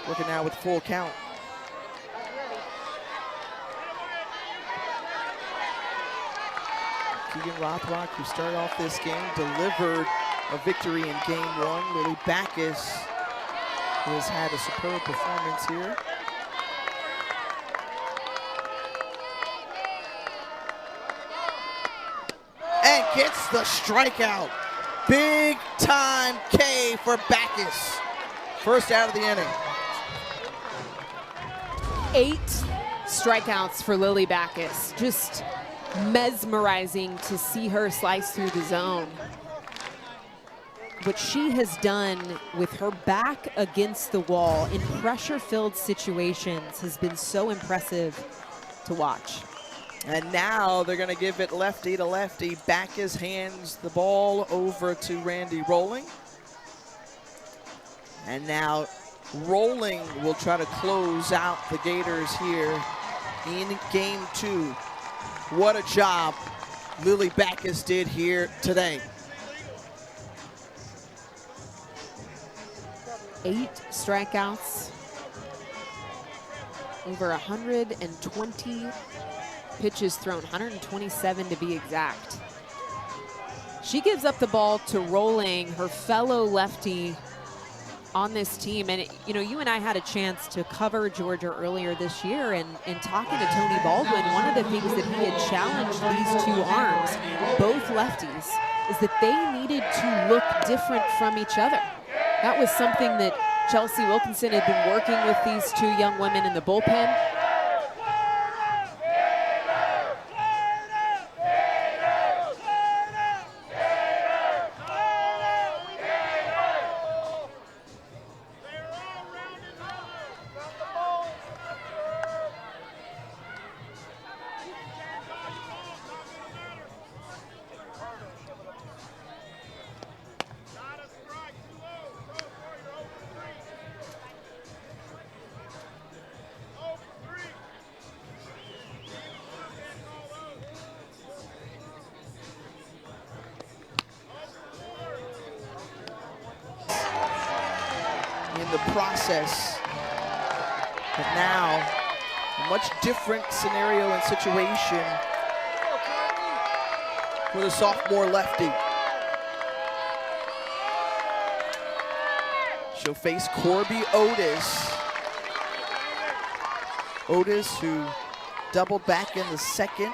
Looking now with full count. Keegan Rothrock, who started off this game, delivered a victory in game 1. Lily Backus, who has had a superb performance here. And gets the strikeout. Big time K for Backus. First out of the inning. 8 strikeouts for Lily Backus. Just mesmerizing to see her slice through the zone. What she has done with her back against the wall in pressure-filled situations has been so impressive to watch. And now they're going to give it lefty to lefty. Backus hands the ball over to Randy Rolling. And now Rolling will try to close out the Gators here in game 2. What a job Lily Backus did here today. 8 strikeouts, over 120 pitches thrown, 127 to be exact. She gives up the ball to Rolling, her fellow lefty on this team. And, you know, you and I had a chance to cover Georgia earlier this year, and in talking to Tony Baldwin, one of the things that he had challenged these 2 arms, both lefties, is that they needed to look different from each other. That was something that Chelsea Wilkinson had been working with these 2 young women in the bullpen. In the process, but now a much different scenario and situation for the sophomore lefty. She'll face Corby Otis. Otis, who doubled back in the second,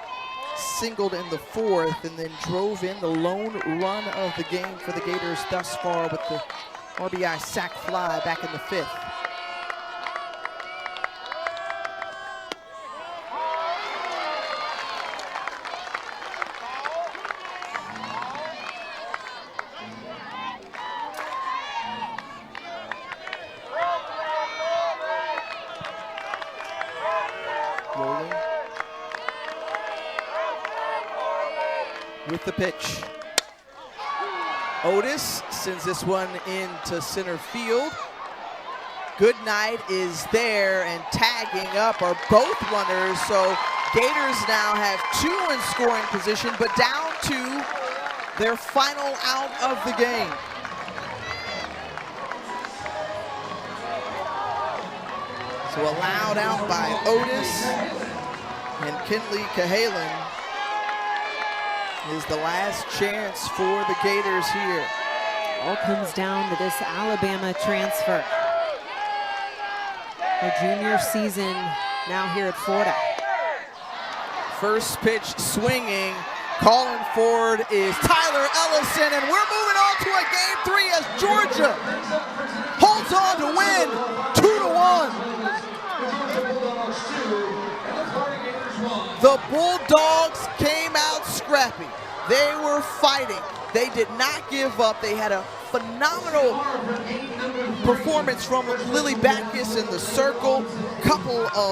singled in the fourth, and then drove in the lone run of the game for the Gators thus far with the RBI sac fly back in the 5th. with the pitch. Otis sends this one into center field. Goodnight is there, and tagging up are both runners, so Gators now have 2 in scoring position, but down to their final out of the game. So allowed out by Otis, and Kinley Cahalan is the last chance for the Gators here. All comes down to this Alabama transfer. Her junior season now here at Florida. First pitch swinging. Calling forward is Tyler Ellison, and we're moving on to a game 3 as Georgia holds on to win 2-1. The Bulldogs came out scrappy. They were fighting. They did not give up. They had a phenomenal performance from Lily Backus in the circle. Couple of